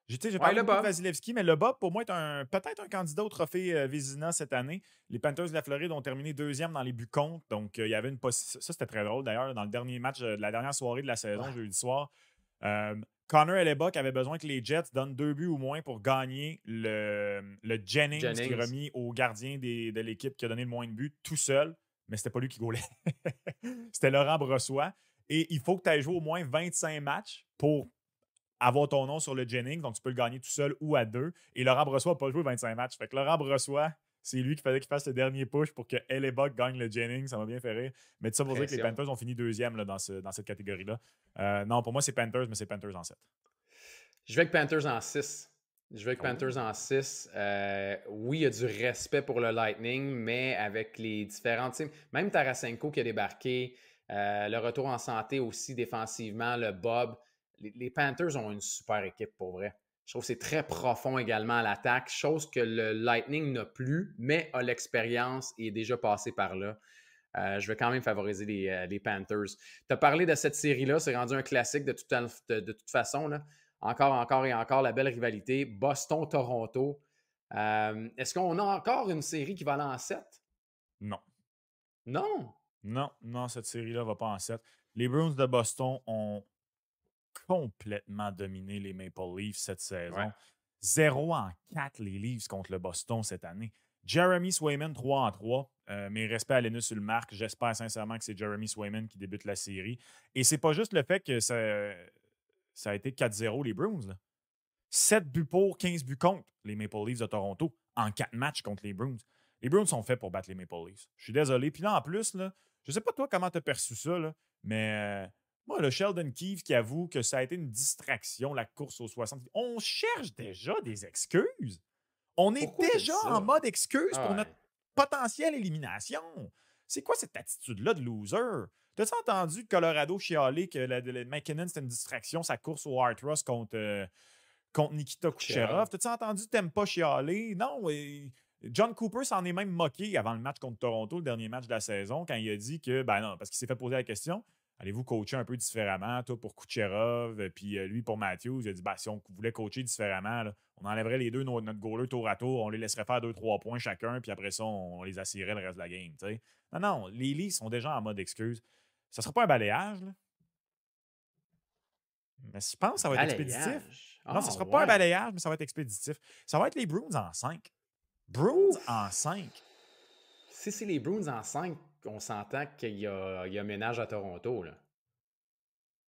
J'ai Ouais, parlé le beaucoup de Bob. Vasilevski, mais le Bob, pour moi, est peut-être un candidat au trophée Vézina cette année. Les Panthers de la Floride ont terminé deuxième dans les buts contre. Donc, il y avait une possibilité. Ça, c'était très drôle d'ailleurs. Dans le dernier match de la dernière soirée de la saison, Ouais. jeudi soir, Connor Hellebuyck avait besoin que les Jets donnent 2 buts ou moins pour gagner le Jennings qui est remis au gardien de l'équipe qui a donné le moins de buts tout seul. Mais c'était pas lui qui gaulait. C'était Laurent Brossoit. Et il faut que tu aies joué au moins 25 matchs pour avoir ton nom sur le Jennings, donc tu peux le gagner tout seul ou à deux. Et Laurent Brossoit n'a pas joué 25 matchs. Fait que Laurent Brossoit, c'est lui qui fallait qu'il fasse le dernier push pour que Hellebuck gagne le Jennings. Ça m'a bien fait rire. Mais tout ça pour dire que les Pression. Panthers ont fini deuxième là, dans cette catégorie-là. Non, pour moi, c'est Panthers, mais c'est Panthers en 7. Je vais avec Panthers en 6. Je vais avec Panthers Oh. en 6. Oui, il y a du respect pour le Lightning, mais avec les différentes teams. Même Tarasenko qui a débarqué, le retour en santé aussi défensivement, le Bob. Les Panthers ont une super équipe pour vrai. Je trouve que c'est très profond également à l'attaque, chose que le Lightning n'a plus, mais a l'expérience et est déjà passé par là. Je vais quand même favoriser les Panthers. Tu as parlé de cette série-là, c'est rendu un classique de toute façon. Là. Encore et encore, la belle rivalité. Boston-Toronto. Est-ce qu'on a encore une série qui va aller en 7? Non. Non. Non, cette série-là va pas en 7. Les Bruins de Boston ont complètement dominé les Maple Leafs cette Ouais. saison. 0-4 les Leafs contre le Boston cette année. Jeremy Swayman 3-3. Mes respects à Linus Ulmark. J'espère sincèrement que c'est Jeremy Swayman qui débute la série. Et c'est pas juste le fait que ça a été 4-0 les Bruins. Là. 7 buts pour, 15 buts contre les Maple Leafs de Toronto en 4 matchs contre les Bruins. Les Bruins sont faits pour battre les Maple Leafs. Je suis désolé. Puis là, en plus, là, je sais pas toi comment tu as perçu ça, là, mais moi, le Sheldon Keefe qui avoue que ça a été une distraction, la course aux 60. On cherche déjà des excuses. On est Pourquoi tu dis déjà en ça? mode excuse pour Ah notre ouais. potentielle élimination. C'est quoi cette attitude-là de loser? T'as-tu entendu Colorado chialer que le McKinnon, c'était une distraction, sa course au Hart Ross contre Nikita Kucherov. Kucherov? T'as-tu entendu Tempa chialer? Non. John Cooper s'en est même moqué avant le match contre Toronto, le dernier match de la saison, quand il a dit que, ben non, parce qu'il s'est fait poser la question, allez-vous coacher un peu différemment, toi pour Kucherov, puis lui pour Matthews? Il a dit, ben, si on voulait coacher différemment, là, on enlèverait les deux notre goaler tour à tour, on les laisserait faire 2-3 points chacun, puis après ça, on les assiérait le reste de la game. T'sais. Non, les Leafs sont déjà en mode excuse. Ça ne sera pas un balayage, là. Mais je pense que ça va être expéditif. Balayage. Non, ça Ah ne sera pas un ouais. balayage, mais ça va être expéditif. Ça va être les Bruins en 5. Bruins en 5. Si c'est les Bruins en 5, on s'entend qu'il y a ménage à Toronto. Là.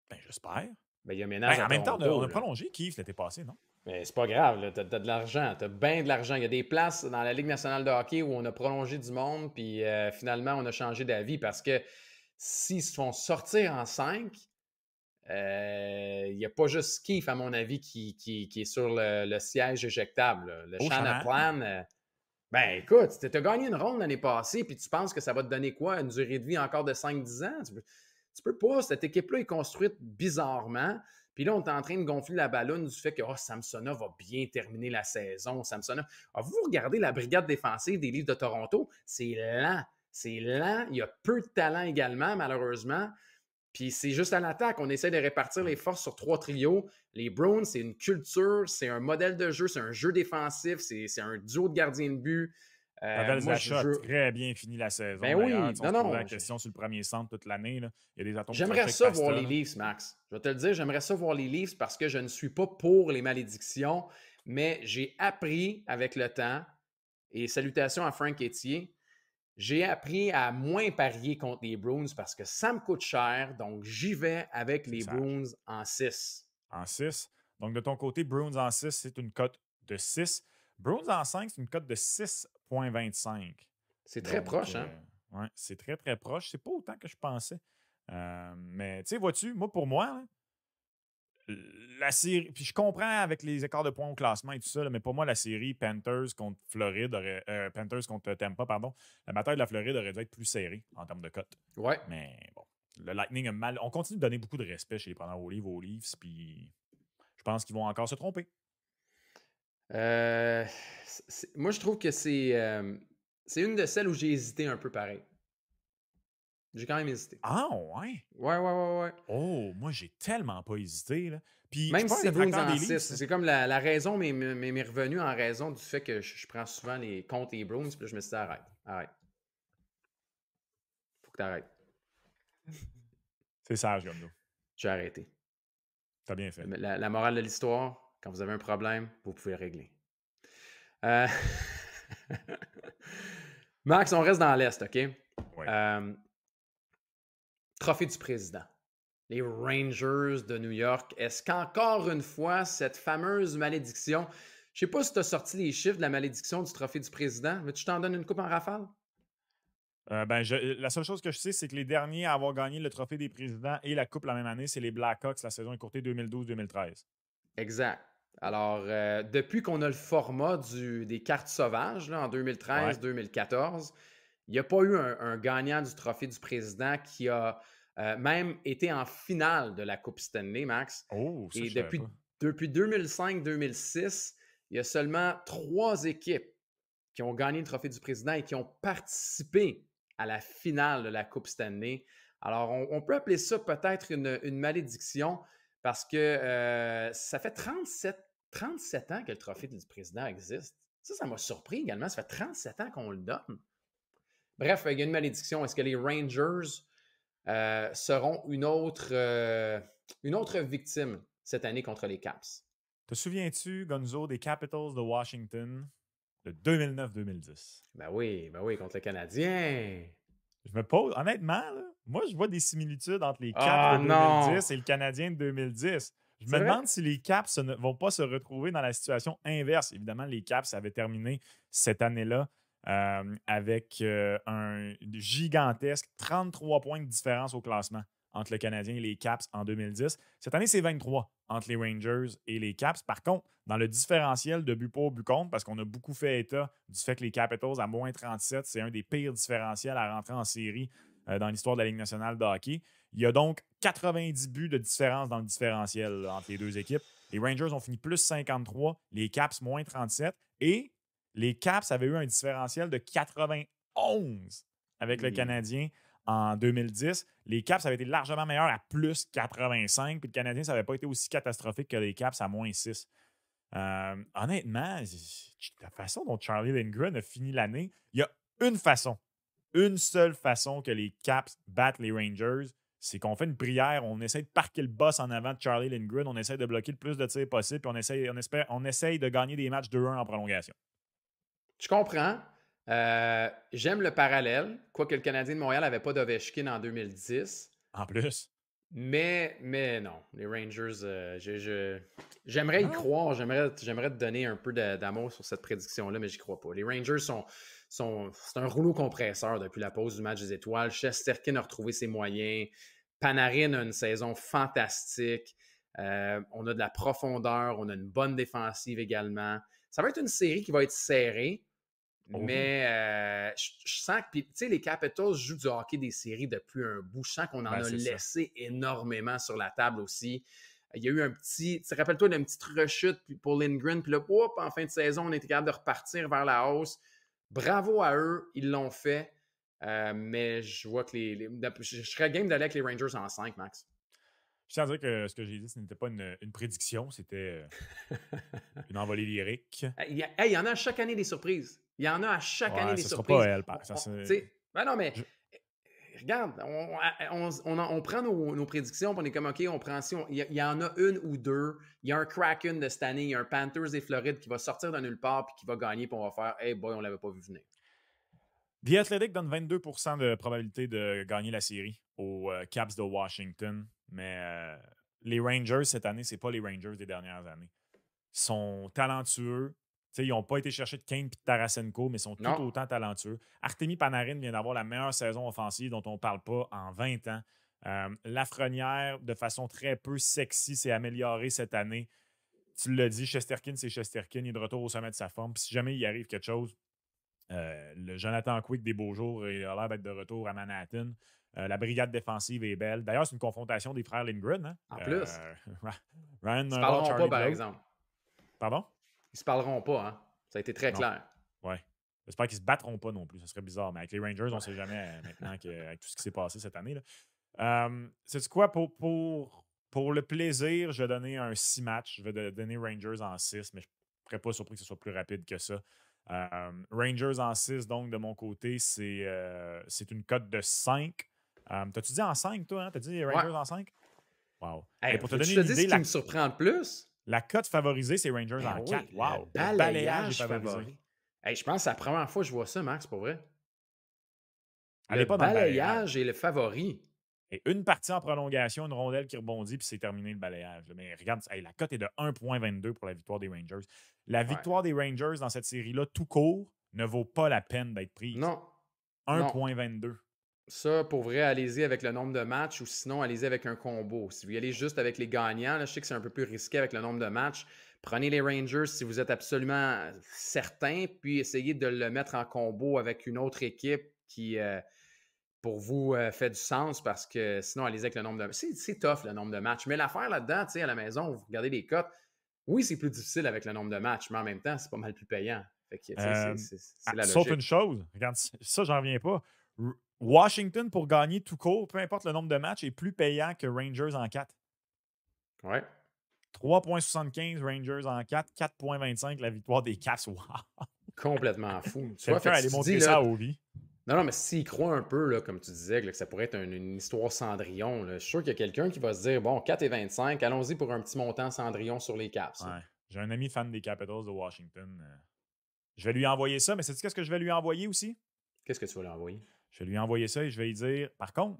Ben, j'espère. Ben, il y a ménage à En même temps, on Toronto. a Là. prolongé Keefe l'été passé, non? Mais c'est pas grave, là. T'as de l'argent, t'as bien de l'argent. Il y a des places dans la Ligue nationale de hockey où on a prolongé du monde, puis finalement, on a changé d'avis parce que s'ils se font sortir en 5, il n'y a pas juste Keefe, à mon avis, qui est sur le siège éjectable. Là. Le Au Shannon chômage. Plan, ben écoute, tu as gagné une ronde l'année passée, puis tu penses que ça va te donner quoi? Une durée de vie encore de 5-10 ans? Tu peux pas. Cette équipe-là est construite bizarrement. Puis là, on est en train de gonfler la ballonne du fait que Samsonov va bien terminer la saison. Samsonov. Vous regardez la brigade défensive des Leafs de Toronto, c'est lent. C'est lent. Il y a peu de talent également, malheureusement. Puis c'est juste à l'attaque. On essaie de répartir les forces sur 3 trios. Les Browns, c'est une culture, c'est un modèle de jeu, c'est un jeu défensif, c'est un duo de gardiens de but. Pavel Moi, Zacha a très bien fini la saison. Ben D'ailleurs, oui, on se posait la non. question sur le premier centre toute l'année. Là. Il y a des atomes J'aimerais crochés ça avec voir Pasta, les là. Leafs, Max. Je vais te le dire, j'aimerais ça voir les Leafs parce que je ne suis pas pour les malédictions, mais j'ai appris avec le temps, et salutations à Frank Etier, j'ai appris à moins parier contre les Bruins parce que ça me coûte cher, donc j'y vais avec C'est les sage. Bruins en 6. En 6. Donc, de ton côté, Bruins en 6, c'est une cote de 6. Bruins en 5, c'est une cote de 6,25. C'est très proche, hein? Ouais, c'est très, très proche. C'est pas autant que je pensais. Mais, tu sais, vois-tu, moi, pour moi, là, la série. Puis je comprends avec les écarts de points au classement et tout ça, là, mais pour moi, la série Panthers contre Panthers contre Tampa, pardon, la bataille de la Floride aurait dû être plus serrée en termes de cote. Ouais. Mais bon, le Lightning a mal. On continue de donner beaucoup de respect chez les preneurs aux Leafs, puis je pense qu'ils vont encore se tromper. Moi, je trouve que c'est une de celles où j'ai hésité un peu pareil. J'ai quand même hésité. Ah, ouais? Ouais. Oh, moi, j'ai tellement pas hésité. Là. Puis, Même je si suis c'est pas un Bruins détracteur en des 6. Leafs. Là. C'est comme la raison m'est revenue en raison du fait que je prends souvent les comptes les Bruins. Puis là, je me suis dit, arrête. Faut que t'arrêtes. C'est sage, comme nous. J'ai arrêté. T'as bien fait. La morale de l'histoire, quand vous avez un problème, vous pouvez le régler. Euh, Max, on reste dans l'Est, OK? Ouais. Trophée du président. Les Rangers de New York. Est-ce qu'encore une fois, cette fameuse malédiction, Je sais pas si tu as sorti les chiffres de la malédiction du trophée du président. Mais tu t'en donnes une coupe en rafale? La seule chose que je sais, c'est que les derniers à avoir gagné le trophée des présidents et la coupe la même année, c'est les Blackhawks, la saison écourtée 2012-2013. Exact. Alors, depuis qu'on a le format des cartes sauvages là, en Ouais. 2013-2014, il n'y a pas eu un gagnant du trophée du président qui a même été en finale de la Coupe Stanley, Max. Oh, ça, Et je savais pas. depuis 2005-2006, il y a seulement 3 équipes qui ont gagné le trophée du président et qui ont participé à la finale de la Coupe Stanley. Alors, on peut appeler ça peut-être une malédiction parce que ça fait 37 ans que le trophée du président existe. Ça m'a surpris également. Ça fait 37 ans qu'on le donne. Bref, il y a une malédiction. Est-ce que les Rangers seront une autre victime cette année contre les Caps? Te souviens-tu, Gonzo, des Capitals de Washington de 2009-2010? Ben oui, contre le Canadien. Je me pose, honnêtement, là, moi, je vois des similitudes entre les Caps de Ah non! 2010 et le Canadien de 2010. Je me C'est vrai? demande si les Caps ne vont pas se retrouver dans la situation inverse. Évidemment, les Caps avaient terminé cette année-là avec un gigantesque 33 points de différence au classement entre le Canadien et les Caps en 2010. Cette année, c'est 23 entre les Rangers et les Caps. Par contre, dans le différentiel de but pour but contre, parce qu'on a beaucoup fait état du fait que les Capitals à moins 37, c'est un des pires différentiels à rentrer en série dans l'histoire de la Ligue nationale de hockey. Il y a donc 90 buts de différence dans le différentiel là, entre les deux équipes. Les Rangers ont fini plus 53, les Caps moins 37 et les Caps avaient eu un différentiel de 91 avec le Canadien en 2010. Les Caps avaient été largement meilleurs à plus 85, puis le Canadien, ça n'avait pas été aussi catastrophique que les Caps à moins 6. Honnêtement, la façon dont Charlie Lindgren a fini l'année, il y a une seule façon que les Caps battent les Rangers, c'est qu'on fait une prière, on essaie de parquer le boss en avant de Charlie Lindgren, on essaie de bloquer le plus de tirs possible, puis on essaie de gagner des matchs 2-1 en prolongation. Je comprends. J'aime le parallèle, quoique le Canadien de Montréal n'avait pas d'Ovechkin en 2010. En plus. Mais non, les Rangers, j'aimerais y croire, j'aimerais te donner un peu d'amour sur cette prédiction-là, mais j'y crois pas. Les Rangers c'est un rouleau compresseur depuis la pause du match des étoiles. Shesterkin a retrouvé ses moyens. Panarin a une saison fantastique. On a de la profondeur, on a une bonne défensive également. Ça va être une série qui va être serrée, mais je sens que, tu sais, les Capitals jouent du hockey des séries depuis un bout. Je sens qu'on en a laissé énormément sur la table aussi. Il y a eu un petit, tu te rappelles-toi d'une petite rechute pour Lindgren, puis là, en fin de saison, on était capable de repartir vers la hausse. Bravo à eux, ils l'ont fait. Mais je vois que je serais game d'aller avec les Rangers en 5, Max. Je tiens à dire que ce que j'ai dit, ce n'était pas une prédiction, c'était une envolée lyrique. Il y en a à chaque année des surprises. Il y en a à chaque année des surprises. Ce sera pas elle. Non, mais regarde, on prend nos prédictions, puis on est comme, OK, on prend si il y en a une ou deux. Il y a un Kraken de cette année, il y a un Panthers des Florides qui va sortir de nulle part puis qui va gagner, puis on va faire, hey boy, on l'avait pas vu venir. The Athletic donne 22% de probabilité de gagner la série aux Caps de Washington, mais les Rangers cette année, c'est pas les Rangers des dernières années. Ils sont talentueux. T'sais, ils n'ont pas été chercher de Kane et de Tarasenko, mais ils sont tout autant talentueux. Artemi Panarin vient d'avoir la meilleure saison offensive dont on ne parle pas en 20 ans. Lafrenière, de façon très peu sexy, s'est améliorée cette année. Tu l'as dit, Shesterkin, c'est Shesterkin. Il est de retour au sommet de sa forme. Puis si jamais il arrive quelque chose, le Jonathan Quick des beaux jours il a l'air d'être de retour à Manhattan. La brigade défensive est belle. D'ailleurs, c'est une confrontation des frères Lindgren. Hein? En plus. Ryan, ils ne se parleront pas, par exemple. Pardon? Ils se parleront pas, hein? Ça a été très clair. Ouais. J'espère qu'ils se battront pas non plus. Ça serait bizarre. Mais avec les Rangers, on ne sait jamais maintenant avec tout ce qui s'est passé cette année. C'est quoi? Pour le plaisir, je vais donner un 6 matchs. Je vais donner Rangers en 6, mais je ne serais pas surpris que ce soit plus rapide que ça. Rangers en 6, donc, de mon côté, c'est une cote de 5. T'as-tu dit en 5, toi? Hein? T'as dit Rangers en 5? Wow. Hey, pour te donner une idée, ce qui me surprend le plus... La cote favorisée, c'est Rangers en 4. Wow. Le balayage favori. Hey, je pense que c'est la première fois que je vois ça, Max, pour vrai. Le balayage est le favori. Et une partie en prolongation, une rondelle qui rebondit, puis c'est terminé le balayage. Mais regarde, hey, la cote est de 1,22 pour la victoire des Rangers. La Ouais. victoire des Rangers dans cette série-là, tout court, ne vaut pas la peine d'être prise. Non, non. 1,22. Ça, pour vrai, allez-y avec le nombre de matchs ou sinon, allez-y avec un combo. Si vous y allez juste avec les gagnants, là, je sais que c'est un peu plus risqué avec le nombre de matchs. Prenez les Rangers si vous êtes absolument certain, puis essayez de le mettre en combo avec une autre équipe qui, pour vous, fait du sens parce que sinon, allez-y avec le nombre de matchs. C'est tough, le nombre de matchs. Mais l'affaire là-dedans, tu sais, à la maison, vous regardez les cotes, oui, c'est plus difficile avec le nombre de matchs, mais en même temps, c'est pas mal plus payant. Fait que, tu sais, c'est la Sauf logique. une chose, regarde, ça, j'en reviens pas. Washington, pour gagner tout court, peu importe le nombre de matchs, est plus payant que Rangers en 4. Ouais. 3,75 Rangers en 4, 4,25 la victoire des Caps. Wow! Complètement fou. Tu vois, Quelqu'un fait que allait si tu montrer dis, ça là, à Ovi. non, mais s'il croit un peu, là, comme tu disais, là, que ça pourrait être une histoire Cendrillon, là, je suis sûr qu'il y a quelqu'un qui va se dire, bon, 4,25, allons-y pour un petit montant Cendrillon sur les Caps. Ouais. J'ai un ami fan des Capitals de Washington. Je vais lui envoyer ça, mais sais-tu qu'est-ce que je vais lui envoyer aussi? Qu'est-ce que tu vas lui envoyer? Je vais lui envoyer ça et je vais lui dire, par contre,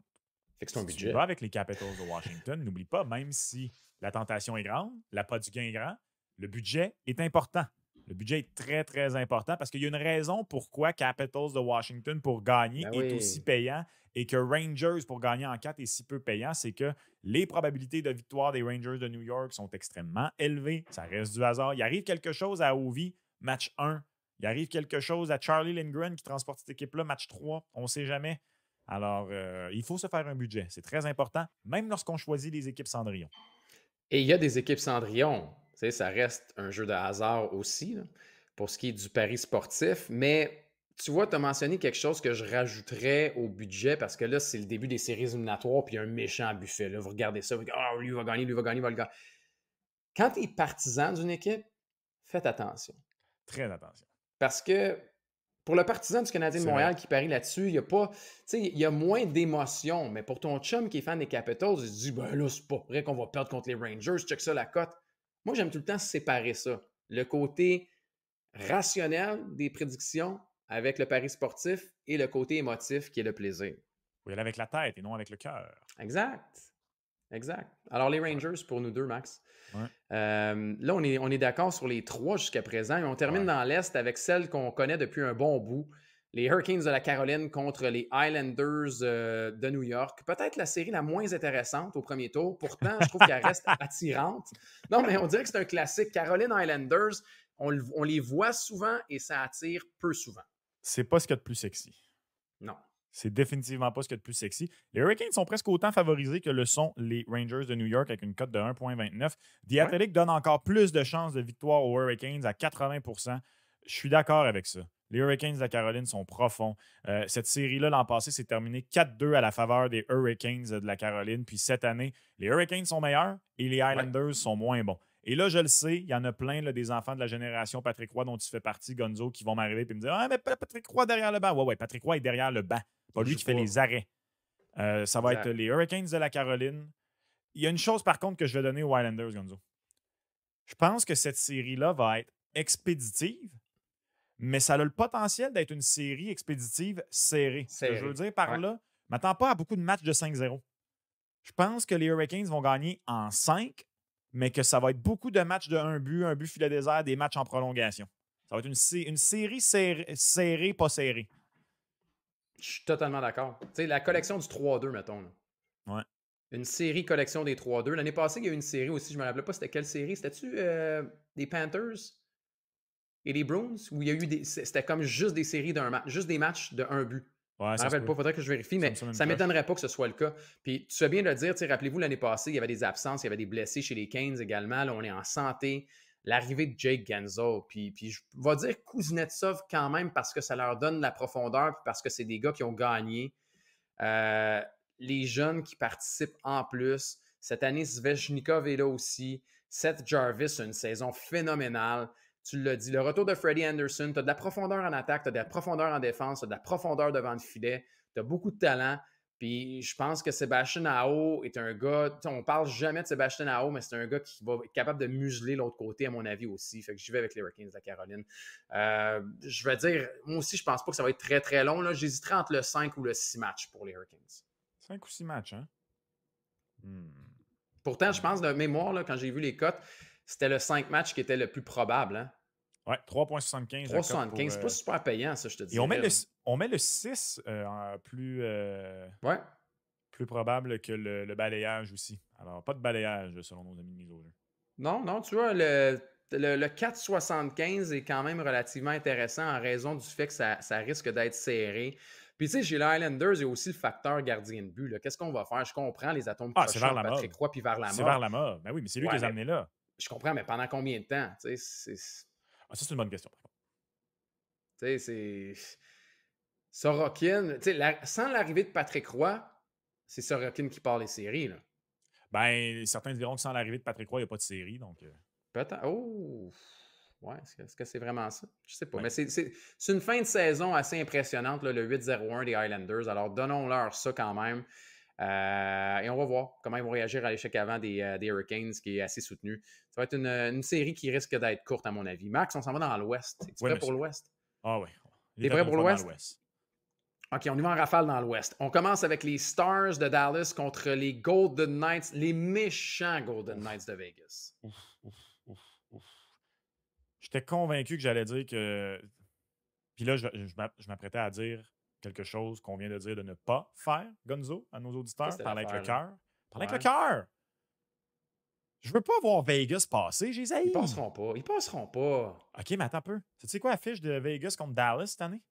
Fait que c'est un si tu y budget. vas avec les Capitals de Washington, n'oublie pas, même si la tentation est grande, l'appât du gain est grand, le budget est important. Le budget est très, très important parce qu'il y a une raison pourquoi Capitals de Washington pour gagner Ben est aussi oui. payant et que Rangers pour gagner en 4 est si peu payant. C'est que les probabilités de victoire des Rangers de New York sont extrêmement élevées. Ça reste du hasard. Il arrive quelque chose à Ovi, match 1. Il arrive quelque chose à Charlie Lindgren qui transporte cette équipe-là, match 3. On ne sait jamais. Alors, il faut se faire un budget. C'est très important, même lorsqu'on choisit les équipes Cendrillon. Et il y a des équipes Cendrillon. Tu sais, ça reste un jeu de hasard aussi, là, pour ce qui est du pari sportif. Mais tu vois, tu as mentionné quelque chose que je rajouterais au budget parce que là, c'est le début des séries éliminatoires puis il y a un méchant buffet. Là. Vous regardez ça, vous dites, ah, lui va gagner, lui va gagner, lui va le gagner. Quand tu es partisan d'une équipe, faites attention. Très attention. Parce que pour le partisan du Canadien de C'est vrai. Montréal qui parie là-dessus, il y a pas. Tu sais, il y a moins d'émotion. Mais pour ton chum qui est fan des Capitals, il se dit ben là, c'est pas vrai qu'on va perdre contre les Rangers, check ça la cote. Moi, j'aime tout le temps séparer ça. Le côté rationnel des prédictions avec le pari sportif et le côté émotif qui est le plaisir. Il faut y aller avec la tête et non avec le cœur. Exact. Exact. Alors, les Ouais. Rangers pour nous deux, Max. Ouais. Là, on est d'accord sur les trois jusqu'à présent. Et on termine Ouais. dans l'Est avec celle qu'on connaît depuis un bon bout. Les Hurricanes de la Caroline contre les Islanders de New York. Peut-être la série la moins intéressante au premier tour. Pourtant, je trouve qu'elle reste attirante. Non, mais on dirait que c'est un classique. Caroline Islanders, on les voit souvent et ça attire peu souvent. C'est pas ce qu'il y a de plus sexy. Non. C'est définitivement pas ce qu'il y a de plus sexy. Les Hurricanes sont presque autant favorisés que le sont les Rangers de New York avec une cote de 1,29. The Athletic donne encore plus de chances de victoire aux Hurricanes à 80%. Je suis d'accord avec ça. Les Hurricanes de la Caroline sont profonds. Cette série-là, l'an passé, s'est terminée 4-2 à la faveur des Hurricanes de la Caroline. Puis cette année, les Hurricanes sont meilleurs et les Islanders sont moins bons. Et là, je le sais, il y en a plein là, des enfants de la génération Patrick Roy dont tu fais partie, Gonzo, qui vont m'arriver et me dire ah, mais Patrick Roy derrière le banc. Ouais, Patrick Roy est derrière le banc. Pas lui qui fait les arrêts. Ça va être les Hurricanes de la Caroline. Il y a une chose, par contre, que je vais donner aux Islanders, Gonzo. Je pense que cette série-là va être expéditive, mais ça a le potentiel d'être une série expéditive serrée. Ce que je veux dire par là, je m'attends pas à beaucoup de matchs de 5-0. Je pense que les Hurricanes vont gagner en 5, mais que ça va être beaucoup de matchs de un but filet désert, des matchs en prolongation. Ça va être une série serrée, pas serrée. Je suis totalement d'accord. Tu sais, la collection du 3-2, mettons. Là. Ouais. Une série collection des 3-2. L'année passée, il y a eu une série aussi, je ne me rappelle pas c'était quelle série. C'était-tu des Panthers et les Bruins? Où il y a eu c'était comme juste des séries d'un match, juste des matchs de un but. Ouais, Je ne me rappelle pas, il faudrait que je vérifie, mais ça ne m'étonnerait pas que ce soit le cas. Puis tu fais bien de le dire, rappelez-vous, l'année passée, il y avait des absences, il y avait des blessés chez les Canes également. Là, on est en santé. L'arrivée de Jake Genzo, puis je vais dire Kuznetsov quand même parce que ça leur donne de la profondeur, puis parce que c'est des gars qui ont gagné. Les jeunes qui participent en plus. Cette année, Svechnikov est là aussi. Seth Jarvis a une saison phénoménale. Tu l'as dit, le retour de Freddie Anderson, tu as de la profondeur en attaque, tu as de la profondeur en défense, tu as de la profondeur devant le filet, tu as beaucoup de talent. Puis je pense que Sébastien Aho est un gars, on parle jamais de Sébastien Aho, mais c'est un gars qui va être capable de museler l'autre côté, à mon avis aussi. Fait que j'y vais avec les Hurricanes de la Caroline. Je vais dire, moi aussi, je pense pas que ça va être très, très long. Là. J'hésiterai entre le 5 ou le 6 matchs pour les Hurricanes. 5 ou 6 matchs, hein? Pourtant, je pense de mémoire, là, quand j'ai vu les cotes, c'était le 5 matchs qui était le plus probable. Hein? Ouais, 3,75 de cote 3,75, c'est pas super payant, ça, je te Et on met dirais. le 6 Ouais. plus probable que le balayage aussi. Alors, pas de balayage selon nos amis de mise au jeu. Non, tu vois, le 4,75 est quand même relativement intéressant en raison du fait que ça risque d'être serré. Puis, tu sais, chez les Highlanders, il y a aussi le facteur gardien de but. Qu'est-ce qu'on va faire? Je comprends les atomes Ah, c'est vers crochants de la Patrick mode. Roy puis vers la C'est vers mort. la mode. Ben oui, mais c'est lui qui Ouais, les a mais amenés là. je comprends, mais pendant combien de temps? Tu sais, Ah, ça, c'est une bonne question. c'est. Sorokin, tu sais, sans l'arrivée de Patrick Roy, c'est Sorokin qui part les séries. Là. Ben, certains diront que sans l'arrivée de Patrick Roy, il n'y a pas de série. Donc, Peut-être. Oh! Ouais, est-ce que c'est vraiment ça? Je sais pas. ben, Mais c'est une fin de saison assez impressionnante, là, le 8-0-1 des Highlanders. Alors, donnons-leur ça quand même. Et on va voir comment ils vont réagir à l'échec avant des Hurricanes, qui est assez soutenu. Ça va être une série qui risque d'être courte, à mon avis. Max, on s'en va dans l'Ouest. Es-tu oui, prêt pour monsieur. l'Ouest? Ah oui. T'es prêt pour l'Ouest? Dans l'Ouest. OK, on y va en rafale dans l'Ouest. On commence avec les Stars de Dallas contre les Golden Knights, les méchants Golden Knights de Vegas. Ouf. J'étais convaincu que j'allais dire que. Puis là, je m'apprêtais à dire quelque chose qu'on vient de dire de ne pas faire, Gonzo, à nos auditeurs. Parler avec le cœur. Parler avec le cœur. Je veux pas voir Vegas passer, j'ai Ils passeront pas. Ils passeront pas. OK, mais attends un peu. Tu sais quoi la fiche de Vegas contre Dallas cette année?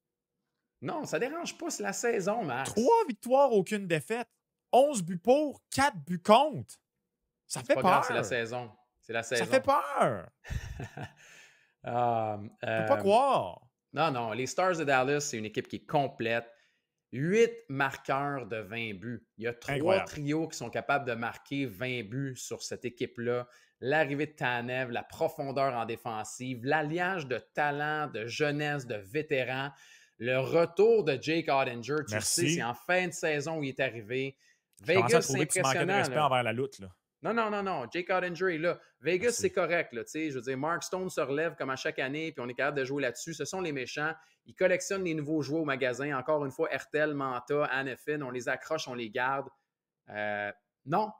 Non, ça dérange pas, c'est la saison, Max. 3 victoires, aucune défaite. 11 buts pour, 4 buts contre. Ça fait peur. Grave, c'est la saison. C'est la saison. Ça fait peur. Je peux pas croire. Non, les Stars de Dallas, c'est une équipe qui est complète. 8 marqueurs de 20 buts. Il y a 3 trios qui sont capables de marquer 20 buts sur cette équipe-là. L'arrivée de Tanev, la profondeur en défensive, l'alliage de talent, de jeunesse, de vétérans, le retour de Jake Ottinger. Tu le sais, c'est en fin de saison où il est arrivé. Vegas, c'est impressionnant. Tu manquais de respect envers la lutte, là. Non. Jake Ottinger est là. Vegas, c'est correct. Là, je veux dire, Mark Stone se relève comme à chaque année, puis on est capable de jouer là-dessus. Ce sont les méchants. Ils collectionnent les nouveaux joueurs au magasin. Encore une fois, Hertel, Manta, Hanifin, on les accroche, on les garde. Non.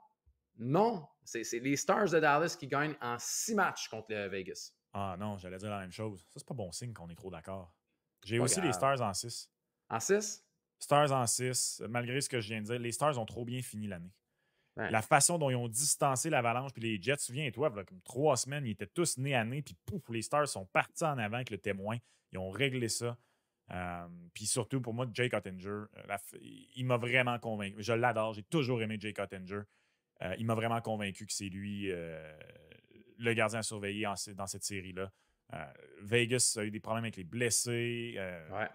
C'est les Stars de Dallas qui gagnent en 6 matchs contre le Vegas. Ah non, j'allais dire la même chose. Ça, c'est pas bon signe qu'on est trop d'accord. J'ai aussi les Stars en 6. En 6? Stars en 6, malgré ce que je viens de dire. Les Stars ont trop bien fini l'année. Ouais. La façon dont ils ont distancé l'Avalanche puis les Jets, souviens-toi, comme 3 semaines, ils étaient tous nez à nez, puis pouf, les Stars sont partis en avant avec le témoin. Ils ont réglé ça. Puis surtout, pour moi, Jake Ottinger, il m'a vraiment convaincu. Je l'adore, j'ai toujours aimé Jake Ottinger. Il m'a vraiment convaincu que c'est lui le gardien à surveiller dans cette série-là. Vegas a eu des problèmes avec les blessés. Ouais.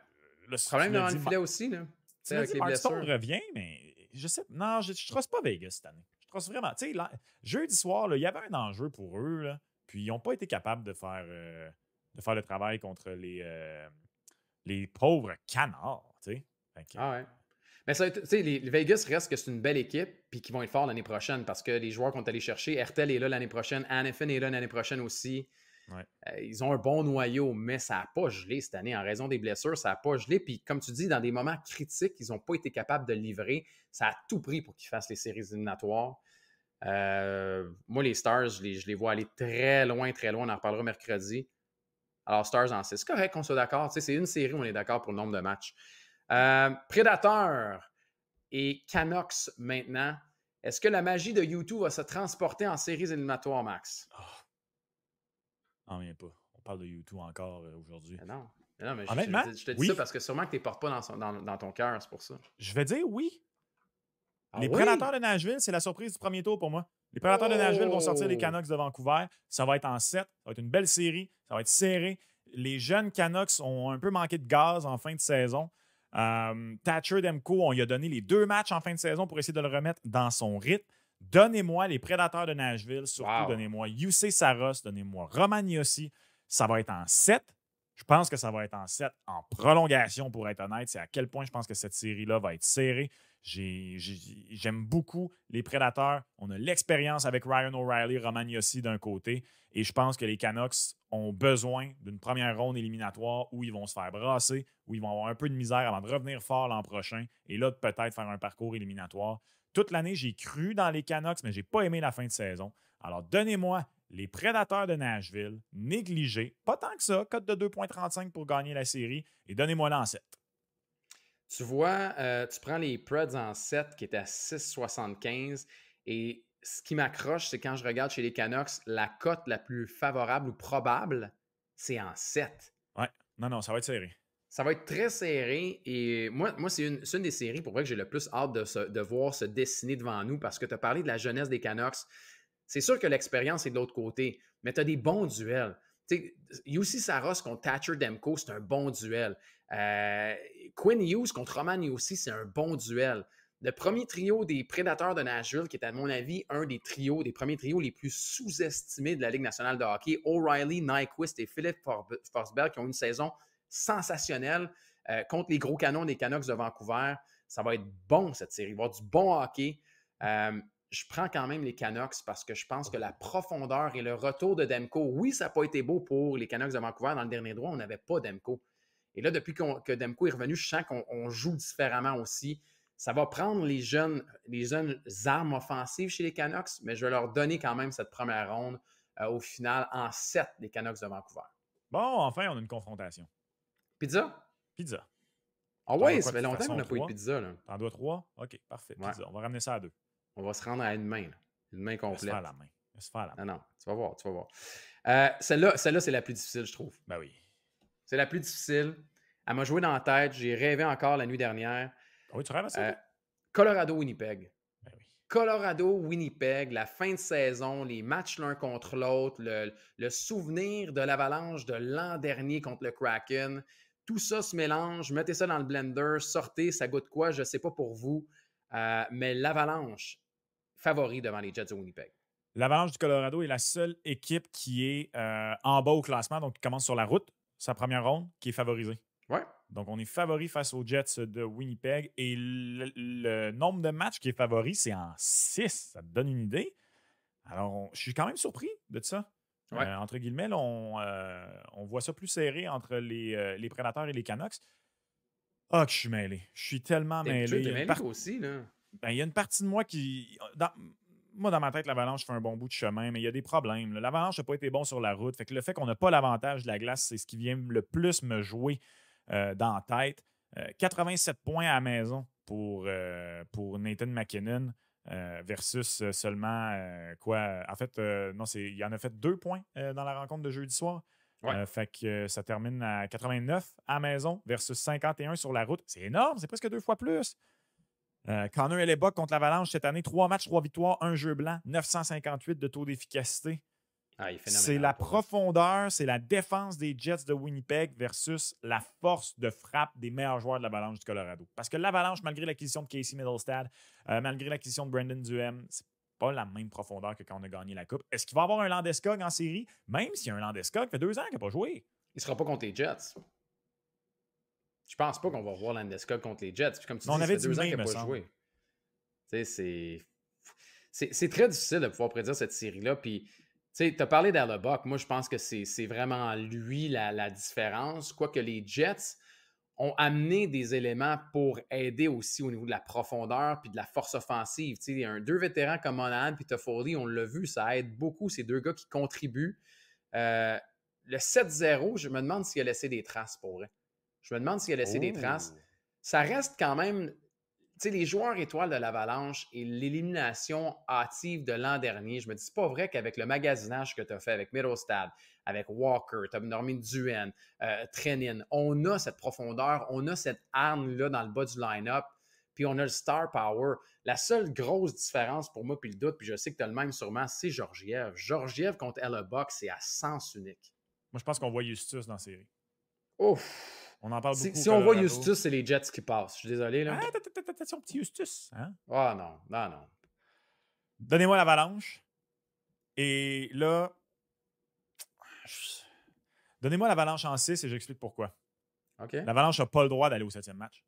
Le problème devant le filet aussi, là. Tu m'as dit, Mark Stone revient, mais je sais non, je ne trosse pas Vegas cette année. Je trosse vraiment. Tu sais, jeudi soir, là, il y avait un enjeu pour eux, là, puis ils n'ont pas été capables de faire le travail contre les pauvres canards. Tu sais. Ah ouais. Mais ça, tu sais, les Vegas reste que c'est une belle équipe, puis qu'ils vont être forts l'année prochaine parce que les joueurs qu'on est allés chercher, Hertel est là l'année prochaine, Hanifin est là l'année prochaine aussi. Ouais. Ils ont un bon noyau, mais ça n'a pas gelé cette année. En raison des blessures, ça n'a pas gelé. Puis, comme tu dis, dans des moments critiques, ils n'ont pas été capables de livrer. Ça a tout pris pour qu'ils fassent les séries éliminatoires. Moi, les Stars, je les vois aller très loin. On en reparlera mercredi. Alors, Stars en 6. C'est correct qu'on soit d'accord. C'est une série où on est d'accord pour le nombre de matchs. Predator et Canucks maintenant. Est-ce que la magie de U2 va se transporter en séries éliminatoires, Max? Non, mais pas. On parle de U2 encore aujourd'hui. Non, mais je te dis oui. ça parce que sûrement que tu ne les portes pas dans ton cœur, c'est pour ça. Je vais dire oui. Les Prédateurs de Nashville, c'est la surprise du premier tour pour moi. Les Prédateurs de Nashville vont sortir les Canucks de Vancouver. Ça va être en 7. Ça va être une belle série. Ça va être serré. Les jeunes Canucks ont un peu manqué de gaz en fin de saison. Thatcher Demko, on lui a donné les 2 matchs en fin de saison pour essayer de le remettre dans son rythme. Donnez-moi les Prédateurs de Nashville, surtout donnez-moi Jussi Saros, donnez-moi Roman Josi. Ça va être en 7. Je pense que ça va être en 7 en prolongation, pour être honnête. C'est à quel point je pense que cette série-là va être serrée. J'aime beaucoup les Prédateurs. On a l'expérience avec Ryan O'Reilly, Roman Josi d'un côté. Et je pense que les Canucks ont besoin d'une première ronde éliminatoire où ils vont se faire brasser, où ils vont avoir un peu de misère avant de revenir fort l'an prochain. Et là, peut-être faire un parcours éliminatoire. Toute l'année, j'ai cru dans les Canucks, mais je n'ai pas aimé la fin de saison. Alors, donnez-moi les Prédateurs de Nashville, négligés, pas tant que ça, cote de 2,35 pour gagner la série, et donnez-moi-la en 7. Tu vois, tu prends les Preds en 7 qui étaient à 6,75 et ce qui m'accroche, c'est quand je regarde chez les Canucks, la cote la plus favorable ou probable, c'est en 7. Ouais, non, ça va être serré. Ça va être très serré et moi c'est une des séries pour vrai que j'ai le plus hâte de voir se dessiner devant nous parce que tu as parlé de la jeunesse des Canucks. C'est sûr que l'expérience est de l'autre côté, mais tu as des bons duels. Jussi Saros contre Thatcher Demko, c'est un bon duel. Quinn Hughes contre Roman Josi, c'est un bon duel. Le premier trio des Prédateurs de Nashville, qui est à mon avis un des premiers trios les plus sous-estimés de la Ligue nationale de hockey, O'Reilly, Nyquist et Philippe Forsberg, qui ont une saison sensationnelle contre les gros canons des Canucks de Vancouver. Ça va être bon, cette série. Il va y avoir du bon hockey. Je prends quand même les Canucks parce que je pense que la profondeur et le retour de Demko, oui, ça n'a pas été beau pour les Canucks de Vancouver. Dans le dernier droit, on n'avait pas Demko. Et là, depuis que Demko est revenu, je sens qu'on joue différemment aussi. Ça va prendre les jeunes armes offensives chez les Canucks, mais je vais leur donner quand même cette première ronde au final en 7 des Canucks de Vancouver. Bon, enfin, on a une confrontation. Pizza? Pizza. Ah ouais, ça fait longtemps qu'on n'a pas eu de 3? pizza. Là. T'en dois 3? OK, parfait. Ouais. Pizza. On va ramener ça à 2. On va se rendre à une main. Là. Une main complète. Laisse faire la main. Laisse faire la main. Non, tu vas voir. Celle-là, c'est la plus difficile, je trouve. Ben oui. C'est la plus difficile. Elle m'a joué dans la tête. J'ai rêvé encore la nuit dernière. Ah oui, tu rêves à ça? Colorado-Winnipeg. Ben oui. Colorado-Winnipeg, la fin de saison, les matchs l'un contre l'autre, le souvenir de l'Avalanche de l'an dernier contre le Kraken. Tout ça se mélange. Mettez ça dans le blender. Sortez, ça goûte quoi? Je ne sais pas pour vous. Mais l'Avalanche, favori devant les Jets de Winnipeg. L'Avalanche du Colorado est la seule équipe qui est en bas au classement, donc qui commence sur la route, sa première ronde, qui est favorisée. Ouais. Donc, on est favori face aux Jets de Winnipeg. Et le nombre de matchs qui est favori, c'est en 6. Ça te donne une idée. Alors, je suis quand même surpris de ça. Ouais. Entre guillemets, là, on voit ça plus serré entre les Prédateurs et les Canucks. Ah, que je suis mêlé. Je suis tellement mêlé. T'es mêlé aussi, là. Ben, il y a une partie de moi qui... Moi, dans ma tête, l'Avalanche fait un bon bout de chemin, mais il y a des problèmes. L'Avalanche n'a pas été bon sur la route. Fait que le fait qu'on n'a pas l'avantage de la glace, c'est ce qui vient le plus me jouer dans la tête. 87 points à la maison pour Nathan MacKinnon versus seulement quoi? En fait, non, il en a fait 2 points dans la rencontre de jeudi soir. Ouais. Fait que ça termine à 89 à la maison versus 51 sur la route. C'est énorme, c'est presque 2 fois plus. Connor Hellebuyck contre l'Avalanche cette année, 3 matchs, 3 victoires, 1 jeu blanc, 958 de taux d'efficacité. C'est la profondeur, c'est la défense des Jets de Winnipeg versus la force de frappe des meilleurs joueurs de l'Avalanche du Colorado. Parce que l'Avalanche, malgré l'acquisition de Casey Middlestad, malgré l'acquisition de Brendan Duhem, c'est pas la même profondeur que quand on a gagné la Coupe. Est-ce qu'il va y avoir un Landeskog en série? Même s'il y a un Landeskog, ça fait 2 ans qu'il n'a pas joué. Il ne sera pas contre les Jets. Je pense pas qu'on va revoir Landeskog contre les Jets. Puis comme tu dis, ça fait 2 ans qu'il n'a pas joué. C'est très difficile de pouvoir prédire cette série-là. Puis, tu as parlé d'Hellebuyck. Moi, je pense que c'est vraiment lui la différence. Quoique les Jets ont amené des éléments pour aider aussi au niveau de la profondeur puis de la force offensive. Deux vétérans comme Monahan et Toffoli, on l'a vu, ça aide beaucoup ces deux gars qui contribuent. Le 7-0, je me demande s'il a laissé des traces pour vrai. Je me demande s'il a laissé des traces. Ça reste quand même... les joueurs étoiles de l'Avalanche et l'élimination hâtive de l'an dernier, je me dis, c'est pas vrai qu'avec le magasinage que tu as fait avec Middlestad, avec Walker, tu as nommé Duhen, Trenin, on a cette profondeur, on a cette arme-là dans le bas du line-up, puis on a le star power. La seule grosse différence pour moi, puis le doute, puis je sais que tu as le même sûrement, c'est Georgiev. Georgiev contre Hellebuyck, c'est à sens unique. Moi, je pense qu'on voit Justus dans la série. Ouf! On en parle beaucoup. Si on voit Justus, c'est les Jets qui passent. Je suis désolé. Là. T'as son petit Justus. Hein? Ah non. Donnez-moi l'Avalanche. Et là, Donnez-moi l'Avalanche en 6 et j'explique pourquoi. OK. L'Avalanche n'a pas le droit d'aller au 7e match.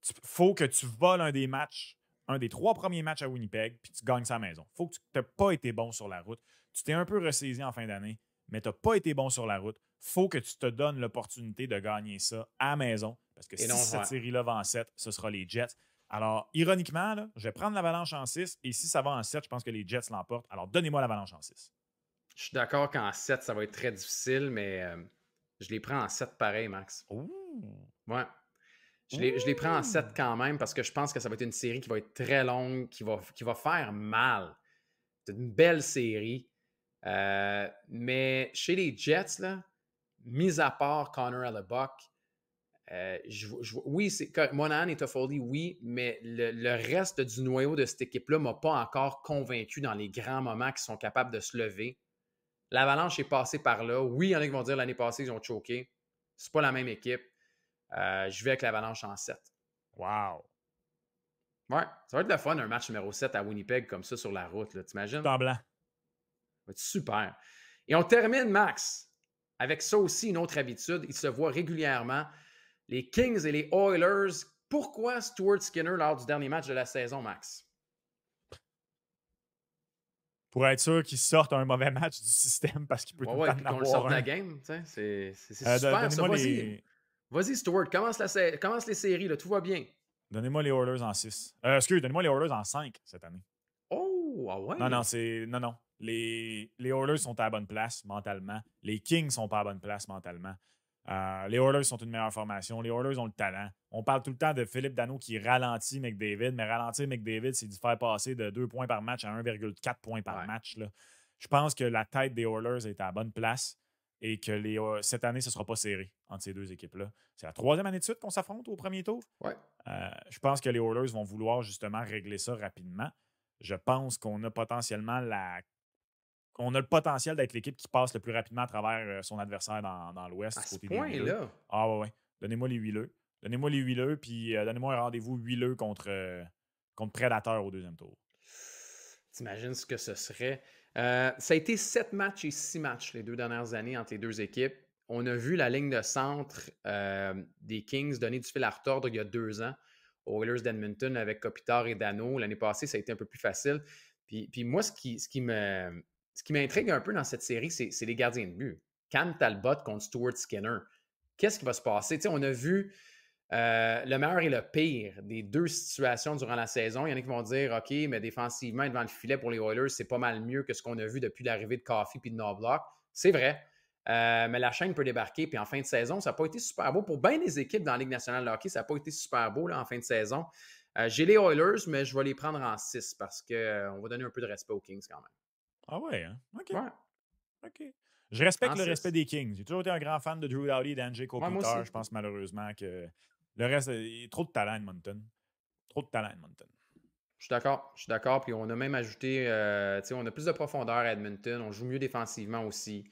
Il faut que tu voles un des matchs, un des 3 premiers matchs à Winnipeg, puis tu gagnes sa maison. Il faut que tu n'aies pas été bon sur la route. Tu t'es un peu ressaisi en fin d'année, mais tu n'as pas été bon sur la route. Il faut que tu te donnes l'opportunité de gagner ça à la maison. Parce que Et si non, cette série-là va en 7, ce sera les Jets. Alors, ironiquement, là, je vais prendre l'Avalanche en 6, et si ça va en 7, je pense que les Jets l'emportent. Alors, donnez-moi l'Avalanche en 6. je suis d'accord qu'en 7, ça va être très difficile, mais je les prends en 7 pareil, Max. Ouh! Ouais. Je les prends en 7 Ouh! quand même parce que je pense que ça va être une série qui va être très longue, qui va faire mal. C'est une belle série. Mais chez les Jets, là, mis à part Connor Hellebuck, oui, Monahan et Toffoli, oui, mais le reste du noyau de cette équipe-là ne m'a pas encore convaincu dans les grands moments qu'ils sont capables de se lever. L'Avalanche est passée par là. Oui, il y en a qui vont dire l'année passée, ils ont choqué. C'est pas la même équipe. Je vais avec l'Avalanche en 7. Wow! Ouais, ça va être le fun, un match numéro 7 à Winnipeg comme ça sur la route, là, Tout t'imagines? en blanc. Ça va être super. Et on termine, Max, avec ça aussi, une autre habitude. Ils se voient régulièrement. Les Kings et les Oilers. Pourquoi Stuart Skinner lors du dernier match de la saison, Max? Pour être sûr qu'ils sortent un mauvais match du système parce qu'il peut tout le Ouais, temps puis en qu'on le avoir sorte de la un. game. C'est super, ça. Donnez-moi Vas-y. les... Vas-y, Stuart. Commence les séries. Là, tout va bien. Donnez-moi les Oilers en 6. Donnez-moi les Oilers en 5 cette année. Oh, ah Non, non, ouais. c'est. Non, non. Les Oilers sont à la bonne place mentalement. Les Kings sont pas à la bonne place mentalement. Les Oilers sont une meilleure formation. Les Oilers ont le talent. On parle tout le temps de Philippe Danault qui ralentit McDavid, mais ralentir McDavid, c'est de faire passer de 2 points par match à 1,4 points par Ouais. match. Là. Je pense que la tête des Oilers est à la bonne place et que cette année, ce ne sera pas serré entre ces deux équipes-là. C'est la 3e année de suite qu'on s'affronte au premier tour. Ouais. Je pense que les Oilers vont vouloir justement régler ça rapidement. Je pense qu'on a potentiellement on a le potentiel d'être l'équipe qui passe le plus rapidement à travers son adversaire dans l'Ouest, À du ce côté des huileux. point-là. Ah ouais, ouais. Donnez-moi les huileux. Donnez-moi les huileux, puis donnez-moi un rendez-vous huileux contre Predator au 2e tour. T'imagines ce que ce serait. Ça a été 7 matchs et 6 matchs les 2 dernières années entre les deux équipes. On a vu la ligne de centre des Kings donner du fil à retordre il y a 2 ans aux Oilers d'Edmonton avec Kopitar et Danault. L'année passée, ça a été un peu plus facile. Puis moi, ce qui m'intrigue un peu dans cette série, c'est les gardiens de but. Cam Talbot contre Stuart Skinner. Qu'est-ce qui va se passer? Tu sais, on a vu le meilleur et le pire des deux situations durant la saison. Il y en a qui vont dire OK, mais défensivement, devant le filet pour les Oilers, c'est pas mal mieux que ce qu'on a vu depuis l'arrivée de Coffey et de Knobloch. C'est vrai. Mais la chaîne peut débarquer. Puis en fin de saison, ça n'a pas été super beau. Pour bien des équipes dans la Ligue nationale de hockey, ça n'a pas été super beau là, en fin de saison. J'ai les Oilers, mais je vais les prendre en 6 parce qu'on va donner un peu de respect aux Kings quand même. Ah ouais, hein? OK. Ouais, OK. Je respecte en le respect 6. des Kings. J'ai toujours été un grand fan de Drew Doughty et d'Anjay Ouais, moi Kopitar. aussi. Je pense malheureusement que le reste, il y a trop de talent à Edmonton. Trop de talent à Edmonton. Je suis d'accord. Je suis d'accord. Puis on a même ajouté, on a plus de profondeur à Edmonton. On joue mieux défensivement aussi.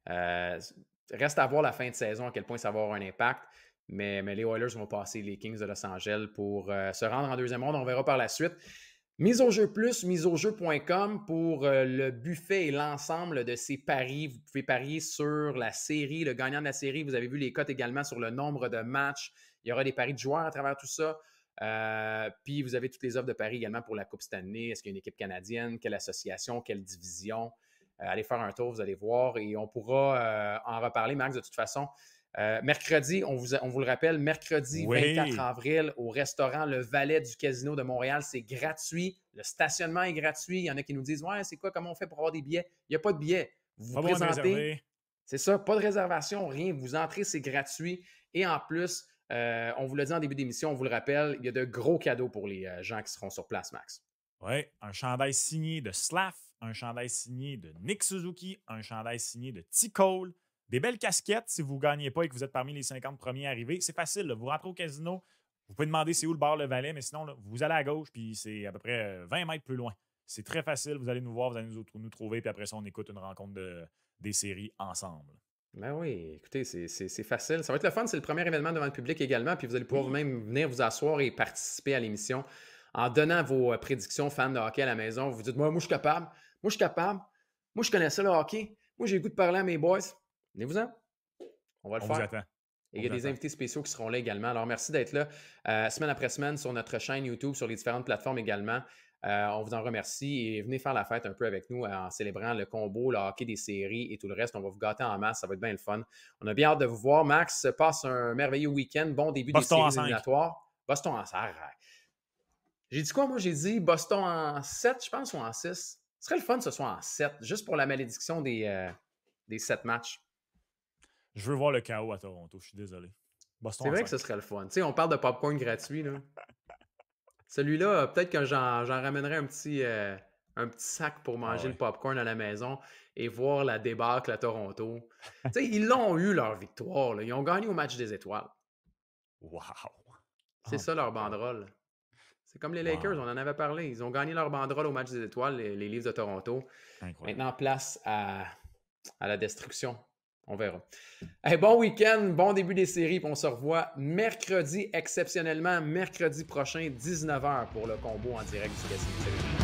Reste à voir la fin de saison à quel point ça va avoir un impact. Mais les Oilers vont passer les Kings de Los Angeles pour se rendre en 2e ronde. On verra par la suite. Mise au jeu plus, miseaujeu.com pour le buffet et l'ensemble de ces paris. Vous pouvez parier sur la série, le gagnant de la série. Vous avez vu les cotes également sur le nombre de matchs. Il y aura des paris de joueurs à travers tout ça. Puis vous avez toutes les offres de paris également pour la Coupe Stanley. Est-ce qu'il y a une équipe canadienne? Quelle association? Quelle division? Allez faire un tour, vous allez voir. Et on pourra en reparler, Max, de toute façon. Mercredi, on vous le rappelle, mercredi 24 avril au restaurant Le Valet du Casino de Montréal, c'est gratuit. Le stationnement est gratuit. Il y en a qui nous disent « Ouais, c'est quoi, comment on fait pour avoir des billets? » Il n'y a pas de billets. Vous vous présentez. C'est ça, pas de réservation, rien. Vous entrez, c'est gratuit. Et en plus, on vous l'a dit en début d'émission, on vous le rappelle, il y a de gros cadeaux pour les gens qui seront sur place, Max. Oui, un chandail signé de Slav, un chandail signé de Nick Suzuki, un chandail signé de T. Cole, des belles casquettes si vous ne gagnez pas et que vous êtes parmi les 50 premiers arrivés. C'est facile, là. Vous rentrez au casino, vous pouvez demander c'est où le bar Le Valet, mais sinon, là, vous allez à gauche, puis c'est à peu près 20 mètres plus loin. C'est très facile, vous allez nous voir, vous allez nous trouver, puis après ça, on écoute une rencontre des séries ensemble. Ben oui, écoutez, c'est facile. Ça va être le fun, c'est le premier événement devant le public également, puis vous allez pouvoir même venir vous asseoir et participer à l'émission en donnant vos prédictions fans de hockey à la maison. Vous vous dites, moi, je suis capable, moi, je suis capable, moi, je connais ça le hockey, moi, j'ai le goût de parler à mes boys. Venez-vous-en. On va le On faire. vous attend. Et il y a des invités spéciaux qui seront là également. Alors, merci d'être là semaine après semaine sur notre chaîne YouTube, sur les différentes plateformes également. On vous en remercie et venez faire la fête un peu avec nous en célébrant le combo, le hockey des séries et tout le reste. On va vous gâter en masse. Ça va être bien le fun. On a bien hâte de vous voir. Max, passe un merveilleux week-end. Bon début des séries éliminatoires. Boston en 5. J'ai dit quoi, moi? J'ai dit Boston en 7, je pense, ou en 6. Ce serait le fun que ce soit en 7, juste pour la malédiction des 7 matchs. Je veux voir le chaos à Toronto, je suis désolé. C'est vrai que ce serait le fun. Tu sais, on parle de popcorn gratuit, là. Celui-là, peut-être que j'en ramènerais un petit sac pour manger le popcorn à la maison et voir la débâcle à Toronto. Tu sais, ils l'ont eu, leur victoire. Là. Ils ont gagné au match des étoiles. Wow! C'est ça, leur banderole. C'est comme les Lakers, on en avait parlé. Ils ont gagné leur banderole au match des étoiles, les Leafs de Toronto. Incroyable. Maintenant, place à la destruction. On verra. Hey, bon week-end, bon début des séries. Puis on se revoit mercredi, exceptionnellement, mercredi prochain, 19h pour le combo en direct du Casino.